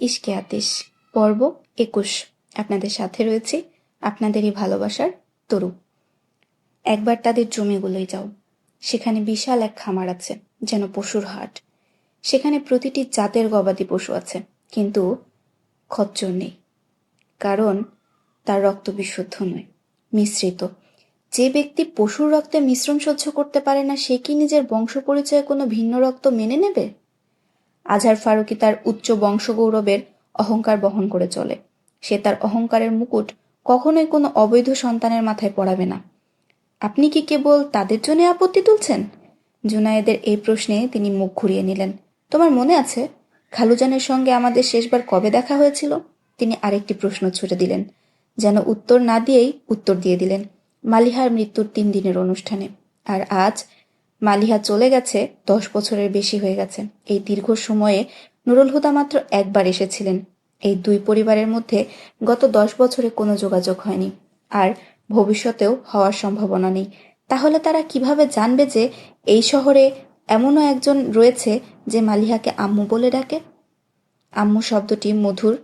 ইশকে আতিশ পর্ব ২১। আপনাদের সাথে রয়েছে আপনাদেরই ভালোবাসার তরু। একবার তাদের জমিগুলোই যাও। সেখানে বিশাল এক খামার আছে, যেন পশুর হাট। সেখানে প্রতিটি জাতের গবাদি পশু আছে, কিন্তু খচ্চর নেই, কারণ তার রক্ত বিশুদ্ধ নয়, মিশ্রিত। যে ব্যক্তি পশুর রক্তে মিশ্রণ সহ্য করতে পারে না, সে কি নিজের বংশ পরিচয়ে কোনো ভিন্ন রক্ত মেনে নেবে? আজহার ফারুকী তার উচ্চ বংশগৌরবের অহংকার বহন করে চলে। সে তার অহংকারের মুকুট কখনোই কোনো অবৈধ সন্তানের মাথায় পড়াবে না। আপনি কি কেবল তাদের জন্য আপত্তি তুলছেন? জুনায়েদের এই প্রশ্নে তিনি মুখ ঘুরিয়ে নিলেন। তোমার মনে আছে খালুজানের সঙ্গে আমাদের শেষবার কবে দেখা হয়েছিল? তিনি আরেকটি প্রশ্ন ছুড়ে দিলেন, যেন উত্তর না দিয়েই উত্তর দিয়ে দিলেন। মালিহার মৃত্যুর ৩ দিনের অনুষ্ঠানে। আর আজ মালিহা চলে গেছে ১০ বছরের বেশি হয়ে গেছে। এই দীর্ঘ সময়ে নুরুল হুদা মাত্র একবার এসেছিলেন। এই দুই পরিবারের মধ্যে গত ১০ বছরে কোনো যোগাযোগ হয়নি, আর ভবিষ্যতেও হওয়ার সম্ভাবনা নেই। তাহলে তারা কিভাবে জানবে যে এই শহরে এমনও একজন রয়েছে যে মালিহাকে আম্মু বলে ডাকে? আম্মু শব্দটি মধুর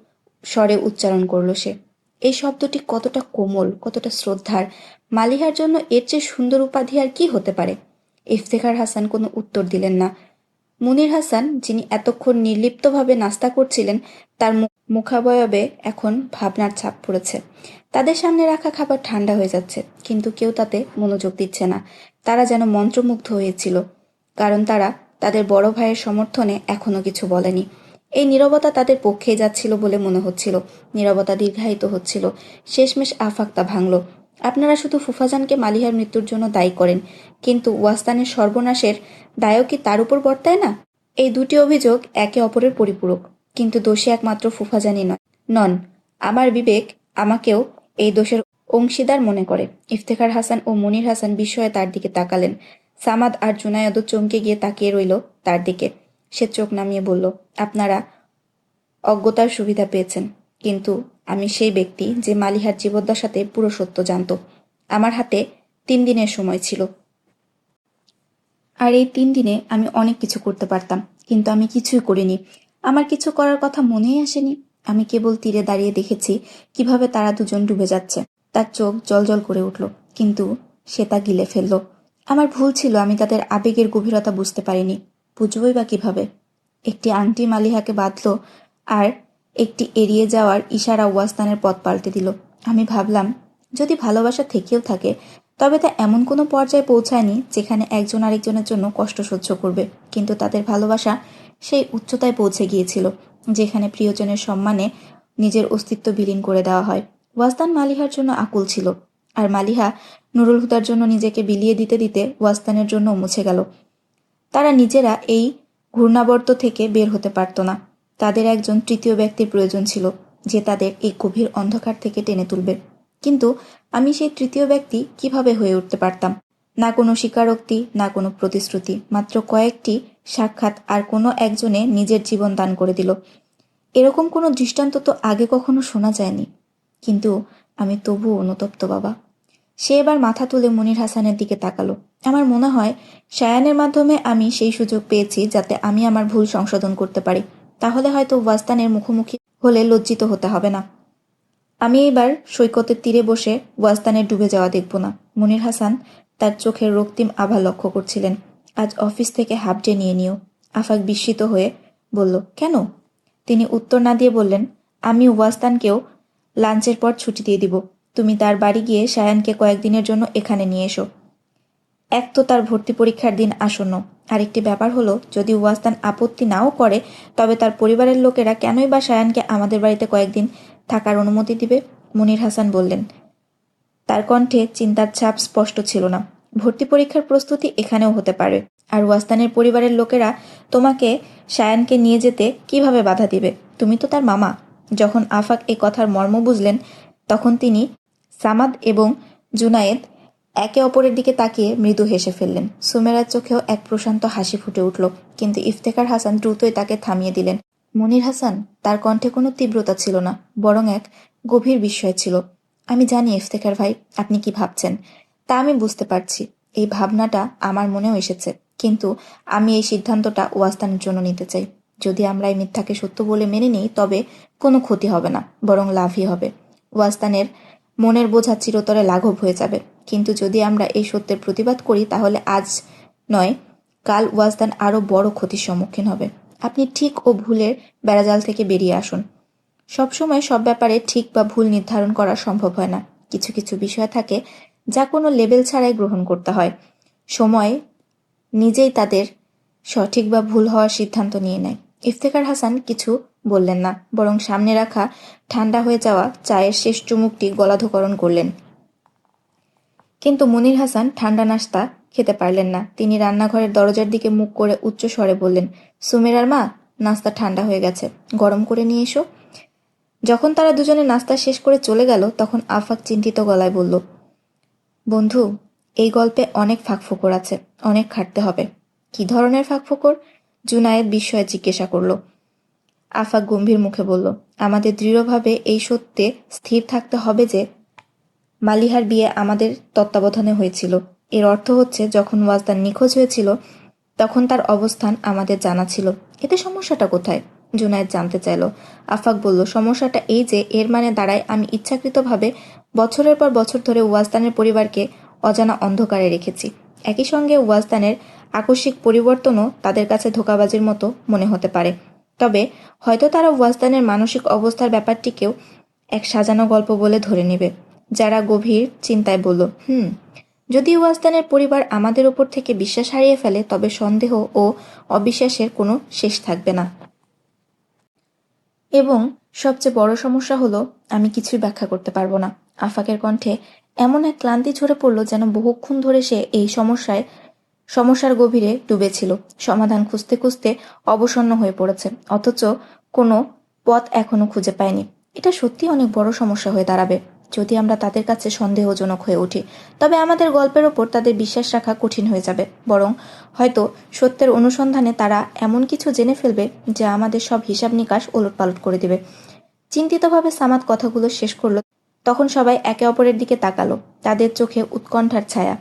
স্বরে উচ্চারণ করল সে। এই শব্দটি কতটা কোমল, কতটা শ্রদ্ধার! মালিহার জন্য এর চেয়ে সুন্দর উপাধি আর কি হতে পারে? ইফতেখার হাসান কোনো উত্তর দিলেন না। মুনির হাসান, যিনি এতক্ষণ নির্লিপ্তভাবে নাস্তা করছিলেন, তার মুখাবয়বে এখন ভাবনার ছাপ পড়েছে। তাদের সামনে রাখা খাবার ঠান্ডা হয়ে যাচ্ছে, কিন্তু কেউ তাতে মনোযোগ দিচ্ছে না। তারা যেন মন্ত্রমুগ্ধ হয়েছিল, কারণ তারা তাদের বড় ভাইয়ের সমর্থনে এখনো কিছু বলেনি। এই নীরবতা তাদের পক্ষেই যাচ্ছিল বলে মনে হচ্ছিল। নীরবতা দীর্ঘায়িত হচ্ছিল। শেষমেশ আফাক তা ভাঙল। আপনারা শুধু ফুফাজানকে মালিহার মৃত্যুর জন্য দায়ী করেন, কিন্তু ওয়াস্তানের সর্বনাশের দায়ও কি তার উপর বর্তায় না? এই দুটি অভিযোগ একে অপরের পরিপূরক, কিন্তু দোষী একমাত্র ফুফাজানি নন। আমার বিবেক আমাকেও এই দোষের অংশীদার মনে করে। ইফতেখার হাসান ও মুনির হাসান বিস্ময়ে তার দিকে তাকালেন। সামাদ আর জুনায়েদও চমকে গিয়ে তাকিয়ে রইল তার দিকে। সে চোখ নামিয়ে বলল, আপনারা অজ্ঞতার সুবিধা পেয়েছেন, কিন্তু আমি সেই ব্যক্তি যে মালিহার জীবদ্দশাতে পুরো সত্য জানত। আমার হাতে ৩ দিনের সময় ছিল, আর এই ৩ দিনে আমি অনেক কিছু করতে পারতাম, কিন্তু আমি কিছুই করিনি। আমার কিছু করার কথা মনেই আসেনি। আমি কেবল তীরে দাঁড়িয়ে দেখেছি কিভাবে তারা দুজন ডুবে যাচ্ছে। তার চোখ জলজল করে উঠল, কিন্তু সে তা গিলে ফেলল। আমার ভুল ছিল, আমি তাদের আবেগের গভীরতা বুঝতে পারিনি। বুঝবই বা কিভাবে? একটি আংটি মালিহাকে বাঁধল, আর একটি এড়িয়ে যাওয়ার ইশারা ওয়াস্তানের পথ পাল্টে দিল। আমি ভাবলাম, যদি ভালোবাসা থেকেও থাকে, তবে তা এমন কোনো পর্যায়ে পৌঁছায়নি যেখানে একজন আরেকজনের জন্য কষ্ট সহ্য করবে। কিন্তু তাদের ভালোবাসা সেই উচ্চতায় পৌঁছে গিয়েছিল যেখানে প্রিয়জনের সম্মানে নিজের অস্তিত্ব বিলীন করে দেওয়া হয়। ওয়াস্তান মালিহার জন্য আকুল ছিল, আর মালিহা নুরুল হুদার জন্য নিজেকে বিলিয়ে দিতে দিতে ওয়াস্তানের জন্য মুছে গেল। তারা নিজেরা এই ঘূর্ণাবর্ত থেকে বের হতে পারত না। তাদের একজন তৃতীয় ব্যক্তির প্রয়োজন ছিল, যে তাদের এই গভীর অন্ধকার থেকে টেনে তুলবে। কিন্তু আমি সেই তৃতীয় ব্যক্তি কিভাবে হয়ে উঠতে পারতাম? না কোনো স্বীকারোক্তি, না কোনো প্রতিশ্রুতি, মাত্র কয়েকটি সাক্ষাৎ, আর কোনো একজনে নিজের জীবন দান করে দিল। এরকম কোনো দৃষ্টান্ত তো আগে কখনো শোনা যায়নি। কিন্তু আমি তবুও অনুতপ্ত বাবা। সে এবার মাথা তুলে মুনির হাসানের দিকে তাকালো। আমার মনে হয় সায়ানের মাধ্যমে আমি সেই সুযোগ পেয়েছি যাতে আমি আমার ভুল সংশোধন করতে পারি। তাহলে হয়তো ওয়াস্তানের মুখোমুখি হলে লজ্জিত হতে হবে না। আমি এবার সৈকতের তীরে বসে ওয়াস্তানের ডুবে যাওয়া দেখব না। মুনির হাসান তার চোখের রক্তিম আভা লক্ষ্য করছিলেন। আজ অফিস থেকে হাফ ডে নিয়ে নিও। আফাক বিস্মিত হয়ে বলল, কেন? তিনি উত্তর না দিয়ে বললেন, আমি ওয়াস্তানকেও লাঞ্চের পর ছুটি দিয়ে দিব। তুমি তার বাড়ি গিয়ে সায়ানকে কয়েকদিনের জন্য এখানে নিয়ে এসো। এক তো তার ভর্তি পরীক্ষার দিন আসন্ন, আরেকটি ব্যাপার হলো, যদি ওয়াস্তান আপত্তি নাও করে, তবে তার পরিবারের লোকেরা কেনই বা সায়ানকে আমাদের বাড়িতে কয়েকদিন থাকার অনুমতি দিবে? মুনির হাসান বললেন। তার কণ্ঠে চিন্তার ছাপ স্পষ্ট ছিল না। ভর্তি পরীক্ষার প্রস্তুতি এখানেও হতে পারে, আর ওয়াস্তানের পরিবারের লোকেরা তোমাকে সায়ানকে নিয়ে যেতে কিভাবে বাধা দিবে? তুমি তো তার মামা। যখন আফাক এ কথার মর্ম বুঝলেন, তখন তিনি, সামাদ এবং জুনায়েদ একে অপরের দিকে তাকিয়ে মৃদু হেসে ফেললেন। সুমেরার চোখেও এক প্রশান্ত হাসি ফুটে উঠল, কিন্তু ইফতেখার হাসান দ্রুতই তাকে থামিয়ে দিলেন। মুনির হাসান, তার কণ্ঠে কোনো তীব্রতা ছিল না, বরং এক গভীর বিস্ময় ছিল। আমি জানি ইফতেখার ভাই, আপনি কি ভাবছেন, তা আমি বুঝতে পারছি। এই ভাবনাটা আমার মনেও এসেছে, কিন্তু আমি এই সিদ্ধান্তটা ওয়াস্তানের জন্য নিতে চাই। যদি আমরা এই মিথ্যাকে সত্য বলে মেনে নিই তবে কোনো ক্ষতি হবে না, বরং লাভই হবে। ওয়াস্তানের মনের বোঝা চিরতরে লাঘব হয়ে যাবে। কিন্তু যদি আমরা এই সত্যের প্রতিবাদ করি তাহলে আজ নয় কাল ওয়াজদান আরও বড় ক্ষতির সম্মুখীন হবে। আপনি ঠিক ও ভুলের বেড়াজাল থেকে বেরিয়ে আসুন। সবসময় সব ব্যাপারে ঠিক বা ভুল নির্ধারণ করা সম্ভব হয় না। কিছু কিছু বিষয় থাকে যা কোনো লেবেল ছাড়াই গ্রহণ করতে হয়। সময় নিজেই তাদের সঠিক বা ভুল হওয়ার সিদ্ধান্ত নিয়ে নেয়। ইফতেখার হাসান কিছু বললেন না, বরং সামনে রাখা ঠান্ডা হয়ে যাওয়া চায়ের শেষ চুমুকটি গলাধঃকরণ করলেন। কিন্তু মনির হাসান ঠান্ডা নাস্তা খেতে পারলেন না। তিনি রান্নাঘরের দরজার দিকে মুখ করে উচ্চ স্বরে বললেন, সুমেরার মা, নাস্তা ঠান্ডা হয়ে গেছে, গরম করে নিয়ে এসো। যখন তারা দুজনে নাস্তা শেষ করে চলে গেল তখন আফাক চিন্তিত গলায় বলল, বন্ধু, এই গল্পে অনেক ফাঁকফোকর আছে, অনেক খাটতে হবে। কি ধরনের ফাঁকফোকর? জুনায়েদ বিস্ময়ে জিজ্ঞাসা করল। আফাক গম্ভীর মুখে বলল, আমাদের দৃঢ়ভাবে এই সত্যে স্থির থাকতে হবে যে মালিহার বিয়ে আমাদের তত্ত্বাবধানে হয়েছিল। এর অর্থ হচ্ছে যখন ওয়াজদান নিখোঁজ হয়েছিল তখন তার অবস্থান আমাদের জানা ছিল। এতে সমস্যাটা কোথায়? জুনায়েদ জানতে চাইল। আফাক বলল, সমস্যাটা এই যে এর মানে দাঁড়ায় আমি ইচ্ছাকৃতভাবে বছরের পর বছর ধরে ওয়াজদানের পরিবারকে অজানা অন্ধকারে রেখেছি। একই সঙ্গে ওয়াজদানের আকস্মিক পরিবর্তনও তাদের কাছে ধোঁকাবাজির মতো মনে হতে পারে। তবে হয়তো তারা ওয়াজদানের মানসিক অবস্থার ব্যাপারটিকেও এক সাজানো গল্প বলে ধরে নেবে। যারা গভীর চিন্তায় বলল, যদি ওয়াজদানের পরিবার আমাদের ওপর থেকে বিশ্বাস হারিয়ে ফেলে তবে সন্দেহ ও অবিশ্বাসের কোনো শেষ থাকবে না। এবং সবচেয়ে বড় সমস্যা হলো আমি কিছুই ব্যাখ্যা করতে পারবো না। আফাকের কণ্ঠে এমন এক ক্লান্তি ঝরে পড়ল যেন বহুক্ষণ ধরে সে এই সমস্যার গভীরে ডুবেছিল। সমাধান খুঁজতে খুঁজতে অবসন্ন হয়ে পড়েছে, অথচ কোনো পথ এখনো খুঁজে পায়নি। এটা সত্যি অনেক বড় সমস্যা হয়ে দাঁড়াবে যদি আমরা তাদের কাছে সন্দেহজনক হয়ে উঠি। তবে আমাদের গল্পের ওপর তাদের বিশ্বাস রাখা কঠিন হয়ে যাবে। বরং হয়তো সত্যের অনুসন্ধানে তারা এমন কিছু জেনে ফেলবে যা আমাদের সব হিসাব নিকাশ ওলটপালট করে দেবে। চিন্তিতভাবে সামাদ কথাগুলো শেষ করলো। তখন সবাই একে অপরের দিকে তাকালো, তাদের চোখে উৎকণ্ঠার ছায়া।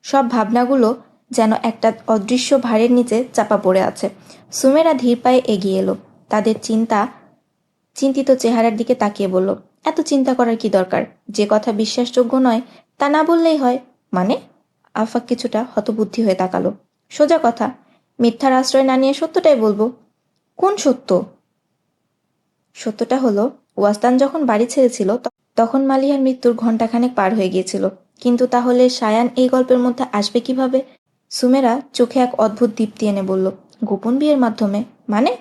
সব ভাবনাগুলো যেন একটা অদৃশ্য ভারের নিচে চাপা পড়ে আছে। সুমেরা ধীর পায়ে এগিয়ে এলো, তাদের চিন্তিত চেহারার দিকে তাকিয়ে বলল, এত চিন্তা করার কি দরকার? যে কথা বিশ্বাসযোগ্য নয় তা না বললেই হয়। মানে? আফাক কিছুটা হতবুদ্ধি হয়ে তাকালো। সোজা কথা, মিথ্যার আশ্রয় না নিয়ে সত্যটাই বলবো। কোন সত্য? সত্যটা হলো ওয়াস্তান যখন বাড়ি ছেড়েছিল তখন মালিহার মৃত্যুর ঘণ্টাখানেক পার হয়ে গিয়েছিল। কিন্তু তাহলে সায়ান এই গল্পের মধ্যে আসবে কিভাবে? সুমেরা চোখে এক অদ্ভুত দীপ্তি এনে বলল, গোপন বিয়ের মাধ্যমে? মানে?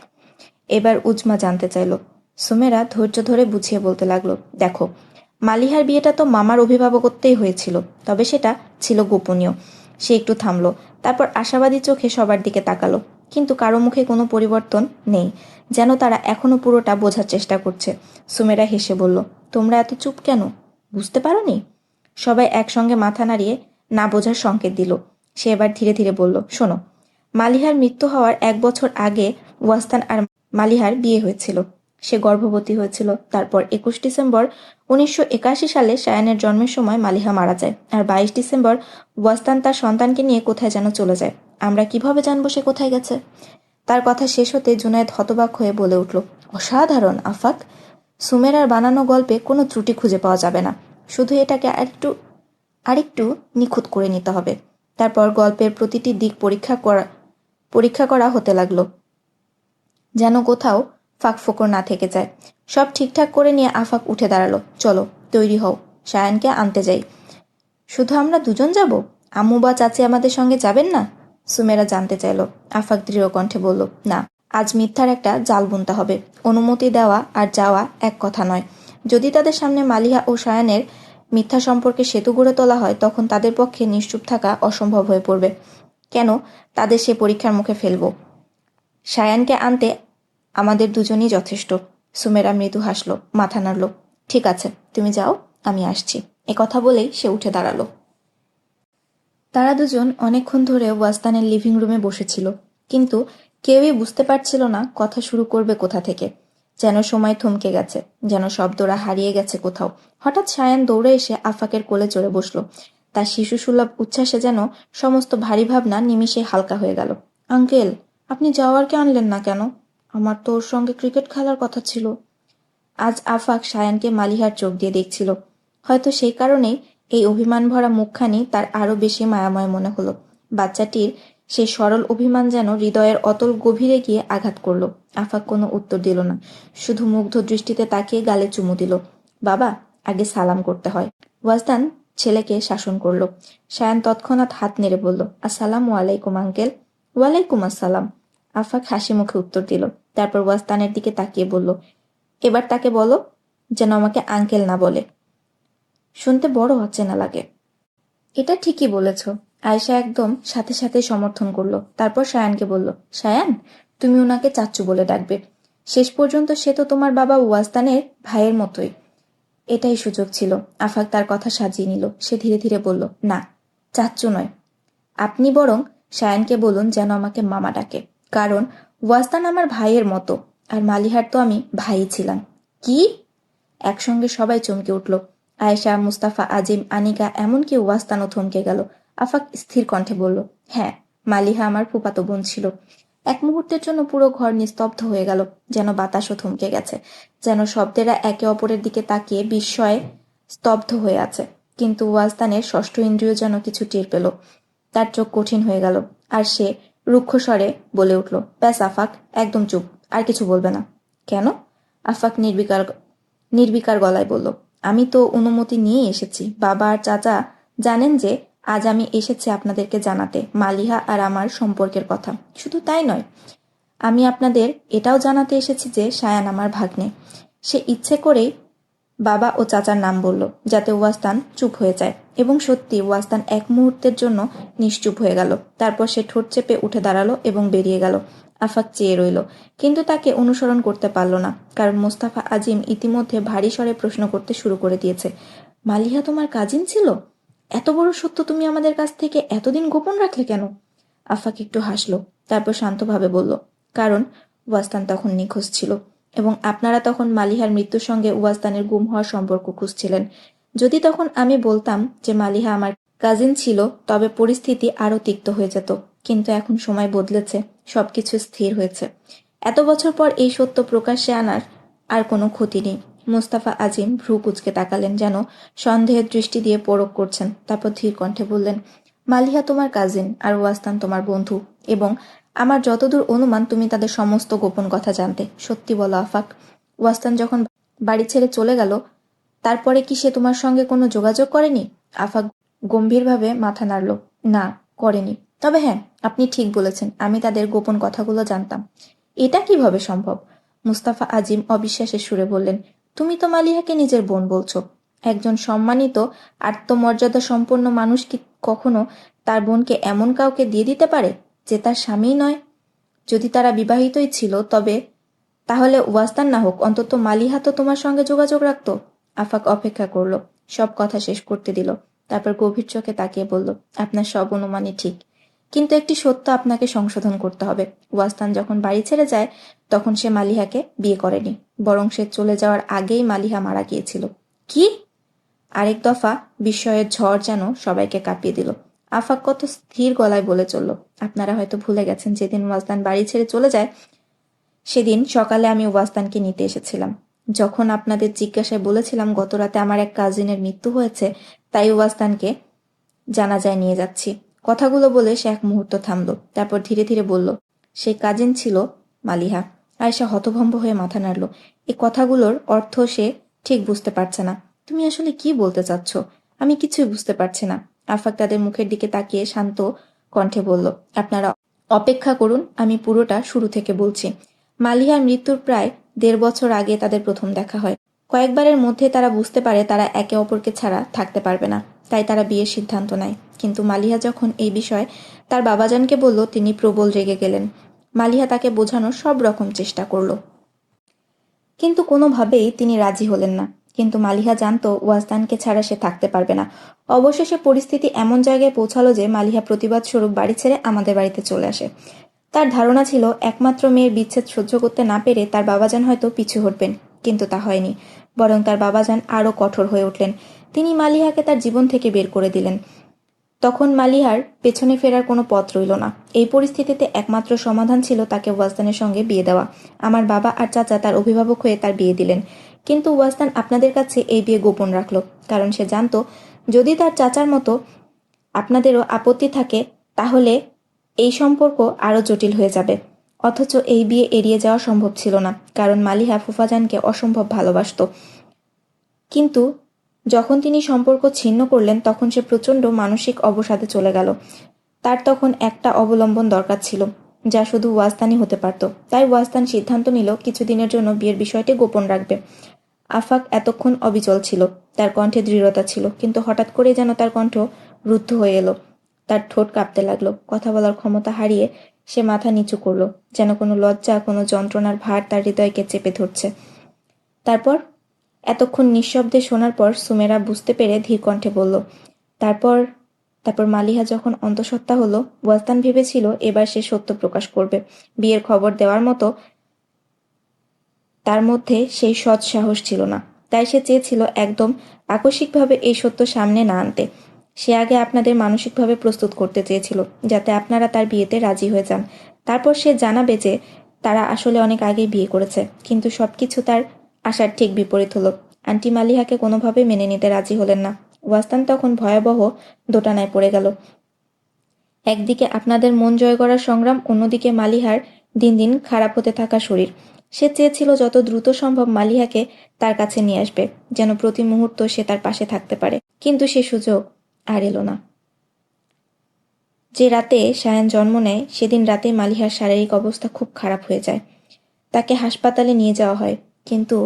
এবার উজমা জানতে চাইল। সুমেরা ধৈর্য ধরে বুঝিয়ে বলতে লাগলো, দেখো, মালিহার বিয়েটা তো মামার অভিভাবকত্বেই হয়েছিল, তবে সেটা ছিল গোপনীয়। সে একটু থামলো, তারপর আশাবাদী চোখে সবার দিকে তাকালো। কিন্তু কারো মুখে কোনো পরিবর্তন নেই, যেন তারা এখনো পুরোটা বোঝার চেষ্টা করছে। সুমেরা হেসে বলল, তোমরা এত চুপ কেন? বুঝতে পারোনি? সবাই একসঙ্গে মাথা নাড়িয়ে না বোঝার সংকেত দিল। সে এবার ধীরে ধীরে বলল, শোনো, মালিহার মৃত্যু হওয়ার 1 বছর আগে ওয়াস্তান আর মালিহার বিয়ে হয়েছিল। সে গর্ভবতী হয়েছিল। তারপর 21 ডিসেম্বর 1981 সালে সায়ানের জন্মের সময় মালিহা মারা যায়, আর 22 ডিসেম্বর ওয়াস্তান তার সন্তানকে নিয়ে কোথায় যেন চলে যায়। আমরা কিভাবে জানবো সে কোথায় গেছে? তার কথা শেষ হতে জুনায়েদ হতবাক হয়ে বলে উঠল, অসাধারণ আফাক! সুমেরার বানানো গল্পে কোনো ত্রুটি খুঁজে পাওয়া যাবে না, শুধু এটাকে আরেকটু নিখুঁত করে নিতে হবে। তারপর গল্পের প্রতিটি দিক পরীক্ষা করা হতে লাগলো, যেন কোথাও ফাঁকফোকর না থেকে যায়। সব ঠিকঠাক করে নিয়ে আফাক উঠে দাঁড়ালো, চলো তৈরি হও, সায়ানকে আনতে যাই। শুধু আমরা দুজন যাব? আম্মু বা চাচি আমাদের সঙ্গে যাবেন না? সুমেরা জানতে চাইল। আফাক দৃঢ় কণ্ঠে বলল, না, আজ মিথ্যার একটা জাল বুনতে হবে। অনুমতি দেওয়া আর যাওয়া এক কথা নয়। যদি তাদের সামনে মালিহা ও সায়ানের মিথ্যা সম্পর্কে সেতু গড়ে তোলা হয় তখন তাদের পক্ষে নিশ্চুপ থাকা অসম্ভব হয়ে পড়বে। কেন তাদের সে পরীক্ষার মুখে ফেলব? সায়ানকে আনতে আমাদের দুজনই যথেষ্ট। সুমেরা মৃদু হাসল, মাথা নাড়ল। ঠিক আছে, তুমি যাও, আমি আসছি। কথা বলেই সে উঠে দাঁড়ালো। তারা দুজন অনেকক্ষণ ধরে ওয়াস্তানের লিভিং রুমে বসেছিল, কিন্তু কেউই বুঝতে পারছিল না কথা শুরু করবে কোথা থেকে। যেন সময় থমকে গেছে, যেন শব্দরা হারিয়ে গেছে কোথাও। হঠাৎ সায়ান দৌড়ে এসে আফাকের কোলে চড়ে বসল। তার শিশুসুলভ উচ্ছ্বাসে যেন সমস্ত ভারী ভাবনা নিমিষে হালকা হয়ে গেল। আঙ্কেল, আপনি যাওয়ারকে আনলেন না কেন? আমার তো ওর সঙ্গে ক্রিকেট খেলার কথা ছিল। আজ আফাক সায়ানকে মালিহার চোখ দিয়ে দেখছিল। হয়তো সেই কারণেই এই অভিমান ভরা মুখখানি তার আরো বেশি মায়াময় মনে হলো। বাচ্চাটির সেই সরল অভিমান যেন হৃদয়ের অতল গভীরে গিয়ে আঘাত করল। আফাক কোনো উত্তর দিল না, শুধু মুগ্ধ দৃষ্টিতে তাকিয়ে গালে চুমু দিল। বাবা, আগে সালাম করতে হয়। ওয়াজদান ছেলেকে শাসন করল। সায়ান তৎক্ষণাৎ হাত নেড়ে বলল, আসসালামু আলাইকুম আঙ্কেল। ওয়ালাইকুম আসসালাম। আফাক হাসি মুখে উত্তর দিল। তারপর ওয়াজদানের দিকে তাকিয়ে বলল, এবার তাকে বলো যেন আমাকে আঙ্কেল না বলে। শুনতে বড় অচেনা লাগে। এটা ঠিকই বলেছ। আয়েশা একদম সাথে সাথে সমর্থন করলো। তারপর সায়ানকে বলল, সায়ান, তুমি ওনাকে চাচ্চু বলে ডাকবে। শেষ পর্যন্ত সে তো তোমার বাবা ওয়াজদানের ভাইয়ের মতোই। এটাই সুযোগ ছিল। আফাক তার কথা সাজিয়ে নিল। সে ধীরে ধীরে বলল, না, চাচ্চু নয়, আপনি বরং সায়ানকে বলুন যেন আমাকে মামা ডাকে। কারণ ওয়াজদান আমার ভাইয়ের মতো, আর মালিহার তো আমি ভাই ছিলাম। কি? একসঙ্গে সবাই চমকে উঠল। আয়েশা, মুস্তাফা, আজিম, আনিকা, এমনকি ওয়াজদানও থমকে গেল। আফাক স্থির কণ্ঠে বলল, হ্যাঁ, মালিহা আমার ফুফাতো বোন ছিল। এক মুহূর্তের জন্য পুরো ঘর নিস্তব্ধ হয়ে গেল, যেন বাতাসও থমকে গেছে, যেন শব্দেরা একে অপরের দিকে তাকিয়ে বিস্ময়ে স্তব্ধ হয়ে আছে। কিন্তু ওয়াজদানের ষষ্ঠ ইন্দ্রিয় যেন কিছু টের পেল। তার চোখ কঠিন হয়ে গেল, আর সে রুক্ষ স্বরে বলে উঠল, ব্যাস আফাক, একদম চুপ, আর কিছু বলবে না। কেন? আফাক নির্বিকার গলায় বলল, আমি তো অনুমতি নিয়ে এসেছি। বাবা আর চাচা জানেন যে আজ আমি এসেছি আপনাদেরকে জানাতে মালিহা আর আমার সম্পর্কের কথা। শুধু তাই নয়, আমি আপনাদের এটাও জানাতে এসেছি যে সায়ান আমার ভাগ্নে। সে ইচ্ছে করেই বাবা ও চাচার নাম বলল, যাতে ওয়াজদান চুপ হয়ে যায়। এবং সত্যি ওয়াজদান এক মুহূর্তের জন্য নিশ্চুপ হয়ে গেল। তারপর সে ঠোঁট চেপে উঠে দাঁড়ালো এবং বেরিয়ে গেল। আফাক চেয়ে রইল, কিন্তু তাকে অনুসরণ করতে পারল না, কারণ মোস্তাফা আজিম ইতিমধ্যে ভারী স্বরে প্রশ্ন করতে শুরু করে দিয়েছে, মালিহা তোমার কাজিন ছিল? এত বড় সত্য তুমি আমাদের কাছ থেকে এতদিন গোপন রাখলে কেন? আফাক একটু হাসল, তারপর শান্তভাবে বলল, কারণ ওয়াজদান তখন নিখোঁজ ছিল, এবং আপনারা তখন মালিহার মৃত্যুর সঙ্গে ওয়াজদানের গুম হওয়ার সম্পর্ক খুঁজছিলেন। যদি তখন আমি বলতাম যে মালিহা আমার কাজিন ছিল, তবে পরিস্থিতি আরও তিক্ত হয়ে যেত। কিন্তু এখন সময় বদলেছে, সবকিছু স্থির হয়েছে। এত বছর পর এই সত্য প্রকাশ্যে আনার আর কোনো ক্ষতি নেই। মোস্তাফা আজিম ভ্রু কুঁচকে তাকালেন, যেন সন্দেহের দৃষ্টি দিয়ে পরখ করছেন। তারপর ধীর কণ্ঠে বললেন, মালিহা তোমার কাজিন আর ওয়াজদান তোমার বন্ধু, এবং আমার যতদূর অনুমান তুমি তাদের সমস্ত গোপন কথা জানতে। সত্যি বলো আফাক, ওয়াজদান যখন বাড়ি ছেড়ে চলে গেল, তারপরে কি সে তোমার সঙ্গে কোনো যোগাযোগ করেনি? আফাক গম্ভীরভাবে মাথা নাড়ল, না, করেনি। তবে হ্যাঁ, আপনি ঠিক বলেছেন, আমি তাদের গোপন কথাগুলো জানতাম। এটা কিভাবে সম্ভব? মুস্তাফা আজিম অবিশ্বাসের সুরে বললেন, তুমি তো মালিহাকে নিজের বোন বলছো। একজন সম্মানিত আত্মমর্যাদা সম্পন্ন মানুষ কি কখনো তার বোনকে এমন কাউকে দিয়ে দিতে পারে যে তার স্বামী নয়? যদি তারা বিবাহিতই ছিল, তবে তাহলে ওয়াজদান না হোক, অন্তত মালিহা তো তোমার সঙ্গে যোগাযোগ রাখতো। আফাক অপেক্ষা করল, সব কথা শেষ করতে দিল। তারপর গভীর চোখে তাকিয়ে বলল, আপনার সব অনুমানই ঠিক, কিন্তু একটি সত্য আপনাকে সংশোধন করতে হবে। ওয়াজদান যখন বাড়ি ছেড়ে যায়, তখন সে মালিহাকে বিয়ে করেনি, বরং সে চলে যাওয়ার আগেই মালিহা মারা গিয়েছিল। কি? আরেক দফা বিস্ময়ের ঝড় যেন সবাইকে কাঁপিয়ে দিল। আফাক কত স্থির গলায় বলে চলল, আপনারা হয়তো ভুলে গেছেন, যেদিন ওয়াজদান বাড়ি ছেড়ে চলে যায়, সেদিন সকালে আমি ওয়াজদানকে নিতে এসেছিলাম। যখন আপনাদের জিজ্ঞাসায় বলেছিলাম গত রাতে আমার এক কাজিনের মৃত্যু হয়েছে, তাই ওয়াজদানকে জানাজায় নিয়ে যাচ্ছি। কথাগুলো বলে সে এক মুহূর্ত থামল, তারপর ধীরে ধীরে বলল, সেই কাজিন ছিল মালিহা। আয়েশা হতভম্ব হয়ে মাথা নাড়ল। এই কথাগুলোর অর্থ সে ঠিক বুঝতে পারছে না। তুমি আসলে কি বলতে চাচ্ছ? আমি কিছুই বুঝতে পারছি না। আফাক তাদের মুখের দিকে তাকিয়ে শান্ত কণ্ঠে বলল, আপনারা অপেক্ষা করুন, আমি পুরোটা শুরু থেকে বলছি। মালিহার মৃত্যুর প্রায় ১.৫ বছর আগে তাদের প্রথম দেখা হয়। কয়েকবারের মধ্যে তারা বুঝতে পারে তারা একে অপরকে ছাড়া থাকতে পারবে না, তাই তারা বিয়ের সিদ্ধান্ত নেয়। কিন্তু মালিহা যখন এই বিষয়ে তার বাবাজানকে বলল, তিনি প্রবল রেগে গেলেন। মালিহা তাকে বোঝানোর সব রকম চেষ্টা করল, কিন্তু কোনোভাবেই তিনি রাজি হলেন না। কিন্তু মালিহা জানতো ওয়াজদানকে ছাড়া সে থাকতে পারবে না। অবশেষে পরিস্থিতি এমন জায়গায় পৌঁছালো যে মালিহা প্রতিবাদ স্বরূপ বাড়ি ছেড়ে আমাদের বাড়িতে চলে আসে। তার ধারণা ছিল একমাত্র মেয়ের বিচ্ছেদ সহ্য করতে না পেরে তার বাবাজান হয়তো পিছু হটবেন, কিন্তু তা হয়নি। বরং তার বাবাজান আরও কঠোর হয়ে উঠলেন। তিনি মালিহাকে তার জীবন থেকে বের করে দিলেন। তখন মালিহার পেছনে ফেরার কোনো পথ রইল না। এই পরিস্থিতিতে একমাত্র সমাধান ছিল তাকে ওয়াজদানের সঙ্গে বিয়ে দেওয়া। আমার বাবা আর চাচা তার অভিভাবক হয়ে তার বিয়ে দিলেন, কিন্তু ওয়াজদান আপনাদের কাছে এই বিয়ে গোপন রাখলো, কারণ সে জানতো যদি তার চাচার মতো আপনাদেরও আপত্তি থাকে তাহলে এই সম্পর্ক আরও জটিল হয়ে যাবে। অথচ এই বিয়ে এড়িয়ে যাওয়া সম্ভব ছিল না, কারণ মালিহা ফুফাজানকে অসম্ভব ভালোবাসত। কিন্তু যখন তিনি সম্পর্ক ছিন্ন করলেন তখন সে প্রচণ্ড মানসিক অবসাদে চলে গেল। তার তখন একটা অবলম্বন দরকার ছিল, যা শুধু ওয়াজদানই হতে পারত। তাই ওয়াজদান সিদ্ধান্ত নিল কিছুদিনের জন্য বিয়ের বিষয়টি গোপন রাখবে। আফাক এতক্ষণ অবিচল ছিল, তার কণ্ঠে দৃঢ়তা ছিল, কিন্তু হঠাৎ করেই যেন তার কণ্ঠ রুদ্ধ হয়ে এলো। তার ঠোঁট কাঁপতে লাগলো, কথা বলার ক্ষমতা হারিয়ে সে মাথা নিচু করলো, যেন কোনো লজ্জা, কোনো যন্ত্রণার ভার তার হৃদয়কে চেপে ধরছে। তারপর এতক্ষণ নিঃশব্দে শোনার পর সুমেরা বুঝতে পেরে ধীর কণ্ঠে বলল, তারপর তারপর মালিহা যখন অন্তঃসত্ত্বা হলো, ওয়াজদান ভেবেছিল এবার সে সত্য প্রকাশ করবে। বিয়ের খবর দেওয়ার মতো তার মধ্যে সেই সৎ সাহস ছিল না। তাই সে চেয়েছিল একদম আকস্মিকভাবে এই সত্য সামনে না আনতে। সে আগে আপনাদের মানসিকভাবে প্রস্তুত করতে চেয়েছিল, যাতে আপনারা তার বিয়েতে রাজি হয়ে যান। তারপর সে জানাবে যে তারা আসলে অনেক আগেই বিয়ে করেছে। কিন্তু সবকিছু তার আশার ঠিক বিপরীত হলো। আন্টি মালিহাকে কোনোভাবে মেনে নিতে রাজি হলেন না। ওয়াস্তান তখন ভয়াবহ দোটানায় পড়ে গেল। একদিকে আপনাদের মন জয় করার সংগ্রাম, অন্যদিকে মালিহার দিন দিন খারাপ হতে থাকা শরীর। সে চেয়েছিল যত দ্রুত সম্ভব মালিহাকে তার কাছে নিয়ে আসবে, যেন প্রতি মুহূর্ত সে তার পাশে থাকতে পারে। কিন্তু সে সুযোগ আর এলো না। যে রাতে সায়ান জন্ম নেয় সেদিন রাতে মালিহার শারীরিক অবস্থা খুব খারাপ হয়ে যায়। তাকে হাসপাতালে নিয়ে যাওয়া হয়, কিন্তু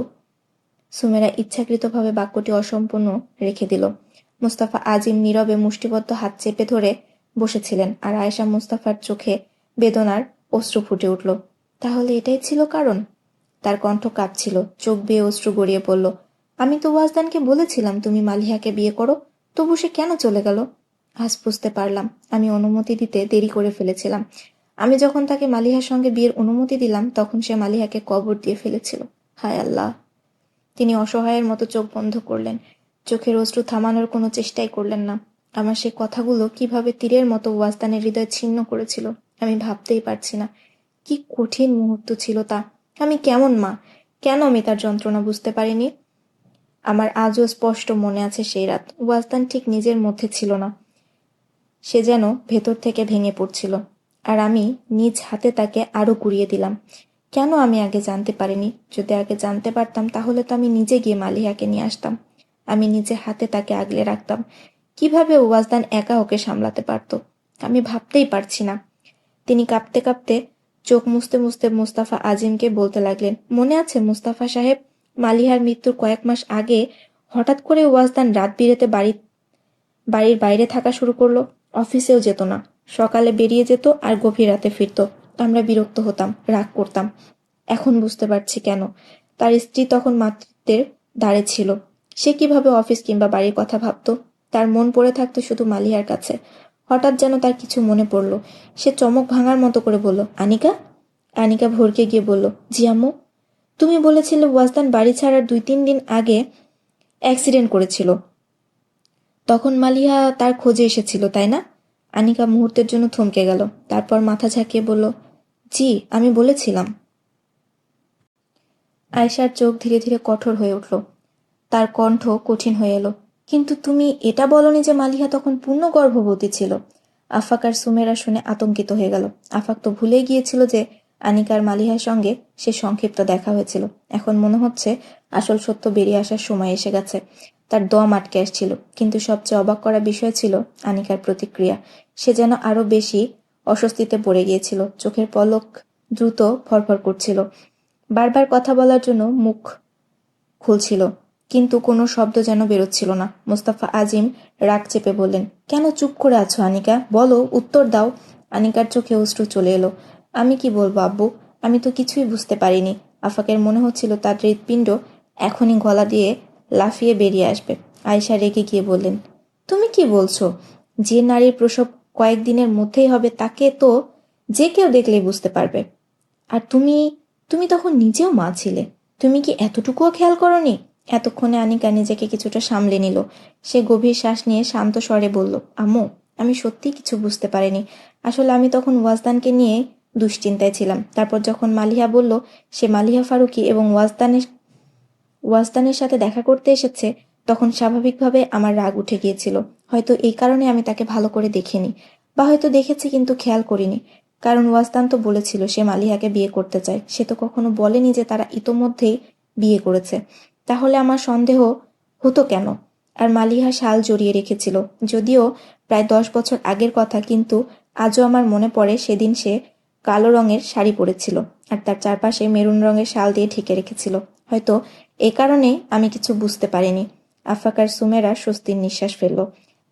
সুমেরা ইচ্ছাকৃতভাবে বাক্যটি অসম্পূর্ণ রেখে দিল। মুস্তাফা আজিম নীরবে মুষ্টিবদ্ধ হাত চেপে ধরে বসেছিলেন, আর আয়েশা মুস্তাফার চোখে বেদনার অশ্রু ফুটে উঠল। তাহলে এটাই ছিল কারণ? তার কণ্ঠ কাঁপছিল, চোখ বেয়ে অশ্রু গড়িয়ে পড়ল। আমি তো ওয়াজদানকে বলেছিলাম তুমি মালিহাকে বিয়ে করো, তবু সে কেন চলে গেল? আজ বুঝতে পারলাম, আমি অনুমতি দিতে দেরি করে ফেলেছিলাম। আমি যখন তাকে মালিহার সঙ্গে বিয়ের অনুমতি দিলাম তখন সে মালিহাকে কবর দিয়ে ফেলেছিল। হায় আল্লাহ! তিনি অসহায়ের মতো চোখ বন্ধ করলেন, চোখের অশ্রু থামানোর কোনো চেষ্টাই করলেন না। আমার সে কথাগুলো কিভাবে তীরের মতো ওয়াজদানের হৃদয় ছিন্ন করেছিল আমি ভাবতেই পারছি না। কি কঠিন মুহূর্ত ছিল তা! আমি কেমন মা, কেন আমি তার যন্ত্রণা বুঝতে পারিনি? আমার আজও স্পষ্ট মনে আছে সেই রাত। ওয়াজদান ঠিক নিজের মধ্যে ছিল না, সে যেন ভেতর থেকে ভেঙে পড়ছিল, আর আমি নিজ হাতে তাকে আরো কুড়িয়ে দিলাম। কেন আমি আগে জানতে পারিনি? যদি আগে জানতে পারতাম তাহলে তো আমি নিজে গিয়ে মালিহাকে নিয়ে আসতাম। আমি নিজে হাতে তাকে আগলে রাখতাম। কিভাবে ওয়াজদান একা ওকে সামলাতে পারত আমি ভাবতেই পারছি না। তিনি কাঁপতে কাঁপতে চোখ মুছতে মুছতে মুস্তাফা আজিমকে বলতে লাগলেন, মনে আছে মুস্তাফা সাহেব, মালিহার মৃত্যুর কয়েক মাস আগে হঠাৎ করে ওয়াজদান রাত বিরেতে বাড়ির বাইরে থাকা শুরু করলো। অফিসেও যেত না, সকালে বেরিয়ে যেত আর গভীর রাতে ফিরত। আমরা বিরক্ত হতাম, রাগ করতাম। এখন বুঝতে পারছি কেন। তার স্ত্রী তখন মাতৃত্বের দ্বারে ছিল। সে কিভাবে অফিস কিংবা বাড়ির কথা ভাবত? তার মন পড়ে থাকতো শুধু মালিহার কাছে। হঠাৎ যেন তার কিছু মনে পড়ল। সে চমক ভাঙার মতো করে বলল, আনিকা। আনিকা ভরকে গিয়ে বলল, জি আম্মু। তুমি বলেছিলে ওয়াজদান বাড়ি ছাড়ার 2-3 দিন আগে অ্যাক্সিডেন্ট করেছিল। তখন মালিহা তার খোঁজে এসেছিল, তাই না? আনিকা মুহূর্তের জন্য থমকে গেল, তারপর মাথা ঝাঁকিয়ে বলল, জি, আমি বলেছিলাম। আয়েশার চোখ ধীরে ধীরে কঠোর হয়ে উঠল, তার কণ্ঠ কঠিন হয়ে এলো। কিন্তু তুমি এটা বলনি যে মালিহা তখন পূর্ণ গর্ভবতী ছিল? আফাক আর সুমেরা শুনে আতঙ্কিত হয়ে গেল। আফাক তো ভুলেই গিয়েছিল যে আনিকার মালিহার সঙ্গে সে সংক্ষিপ্ত দেখা হয়েছিল। এখন মনে হচ্ছে আসল সত্য বেরিয়ে আসার সময় এসে গেছে। তার দম আটকে আসছিল, কিন্তু সবচেয়ে অবাক করা বিষয় ছিল আনিকার প্রতিক্রিয়া। সে যেন আরো বেশি অস্বস্তিতে পড়ে গিয়েছিল, চোখের পলক দ্রুত ফরফর করছিল, বারবার কথা বলার জন্য মুখ খুলছিল, কিন্তু কোনো শব্দ যেন বেরোচ্ছিল না। মোস্তাফা আজিম রাগ চেপে বললেন, কেন চুপ করে আছো আনিকা? বলো, উত্তর দাও। আনিকার চোখে অশ্রু চলে এলো। আমি কি বলবো আব্বু, আমি তো কিছুই বুঝতে পারিনি। আফাকের মনে হচ্ছিল তার হৃৎপিণ্ড এখনই গলা দিয়ে লাফিয়ে বেরিয়ে আসবে। আয়েশা রেগে গিয়ে বললেন, তুমি কি বলছো? যে নারীর প্রসব কয়েকদিনের মধ্যেই হবে তাকে তো যে কেউ দেখলেই বুঝতে পারবে। আর তুমি তুমি তখন নিজেও মা ছিলে, তুমি কি এতটুকুও খেয়াল করনি? এতক্ষণে আনিকা নিজেকে কিছুটা সামলে নিল। সে গভীর শ্বাস নিয়ে শান্ত স্বরে বলল, আম্মু, আমি সত্যিই কিছু বুঝতে পারিনি। আসলে আমি তখন ওয়াজদানকে নিয়ে দুশ্চিন্তায় ছিলাম। তারপর যখন মালিহা বলল সে মালিহা ফারুকী এবং ওয়াজদানের সাথে দেখা করতে এসেছে, তখন স্বাভাবিকভাবে আমার রাগ উঠে গিয়েছিল। হয়তো এই কারণে আমি তাকে ভালো করে দেখিনি, বা হয়তো দেখেছি কিন্তু খেয়াল করিনি। কারণ ওয়াজদান তো বলেছিল সে মালিহাকে বিয়ে করতে চায়, সে তো কখনো বলেনি যে তারা ইতোমধ্যেই বিয়ে করেছে। তাহলে আমার সন্দেহ হতো কেন? আর মালিহা শাল জড়িয়ে রেখেছিল, যদিও প্রায় 10 বছর আগের কথা, কিন্তু আজও আমার মনে পড়ে সেদিন সে কালো রঙের শাড়ি পরেছিল আর তার চারপাশে মেরুন রঙের শাল দিয়ে ঢেকে রেখেছিল। হয়তো এ কারণে আমি কিছু বুঝতে পারিনি। আফাক আর সুমেরা স্বস্তির নিঃশ্বাস ফেলল।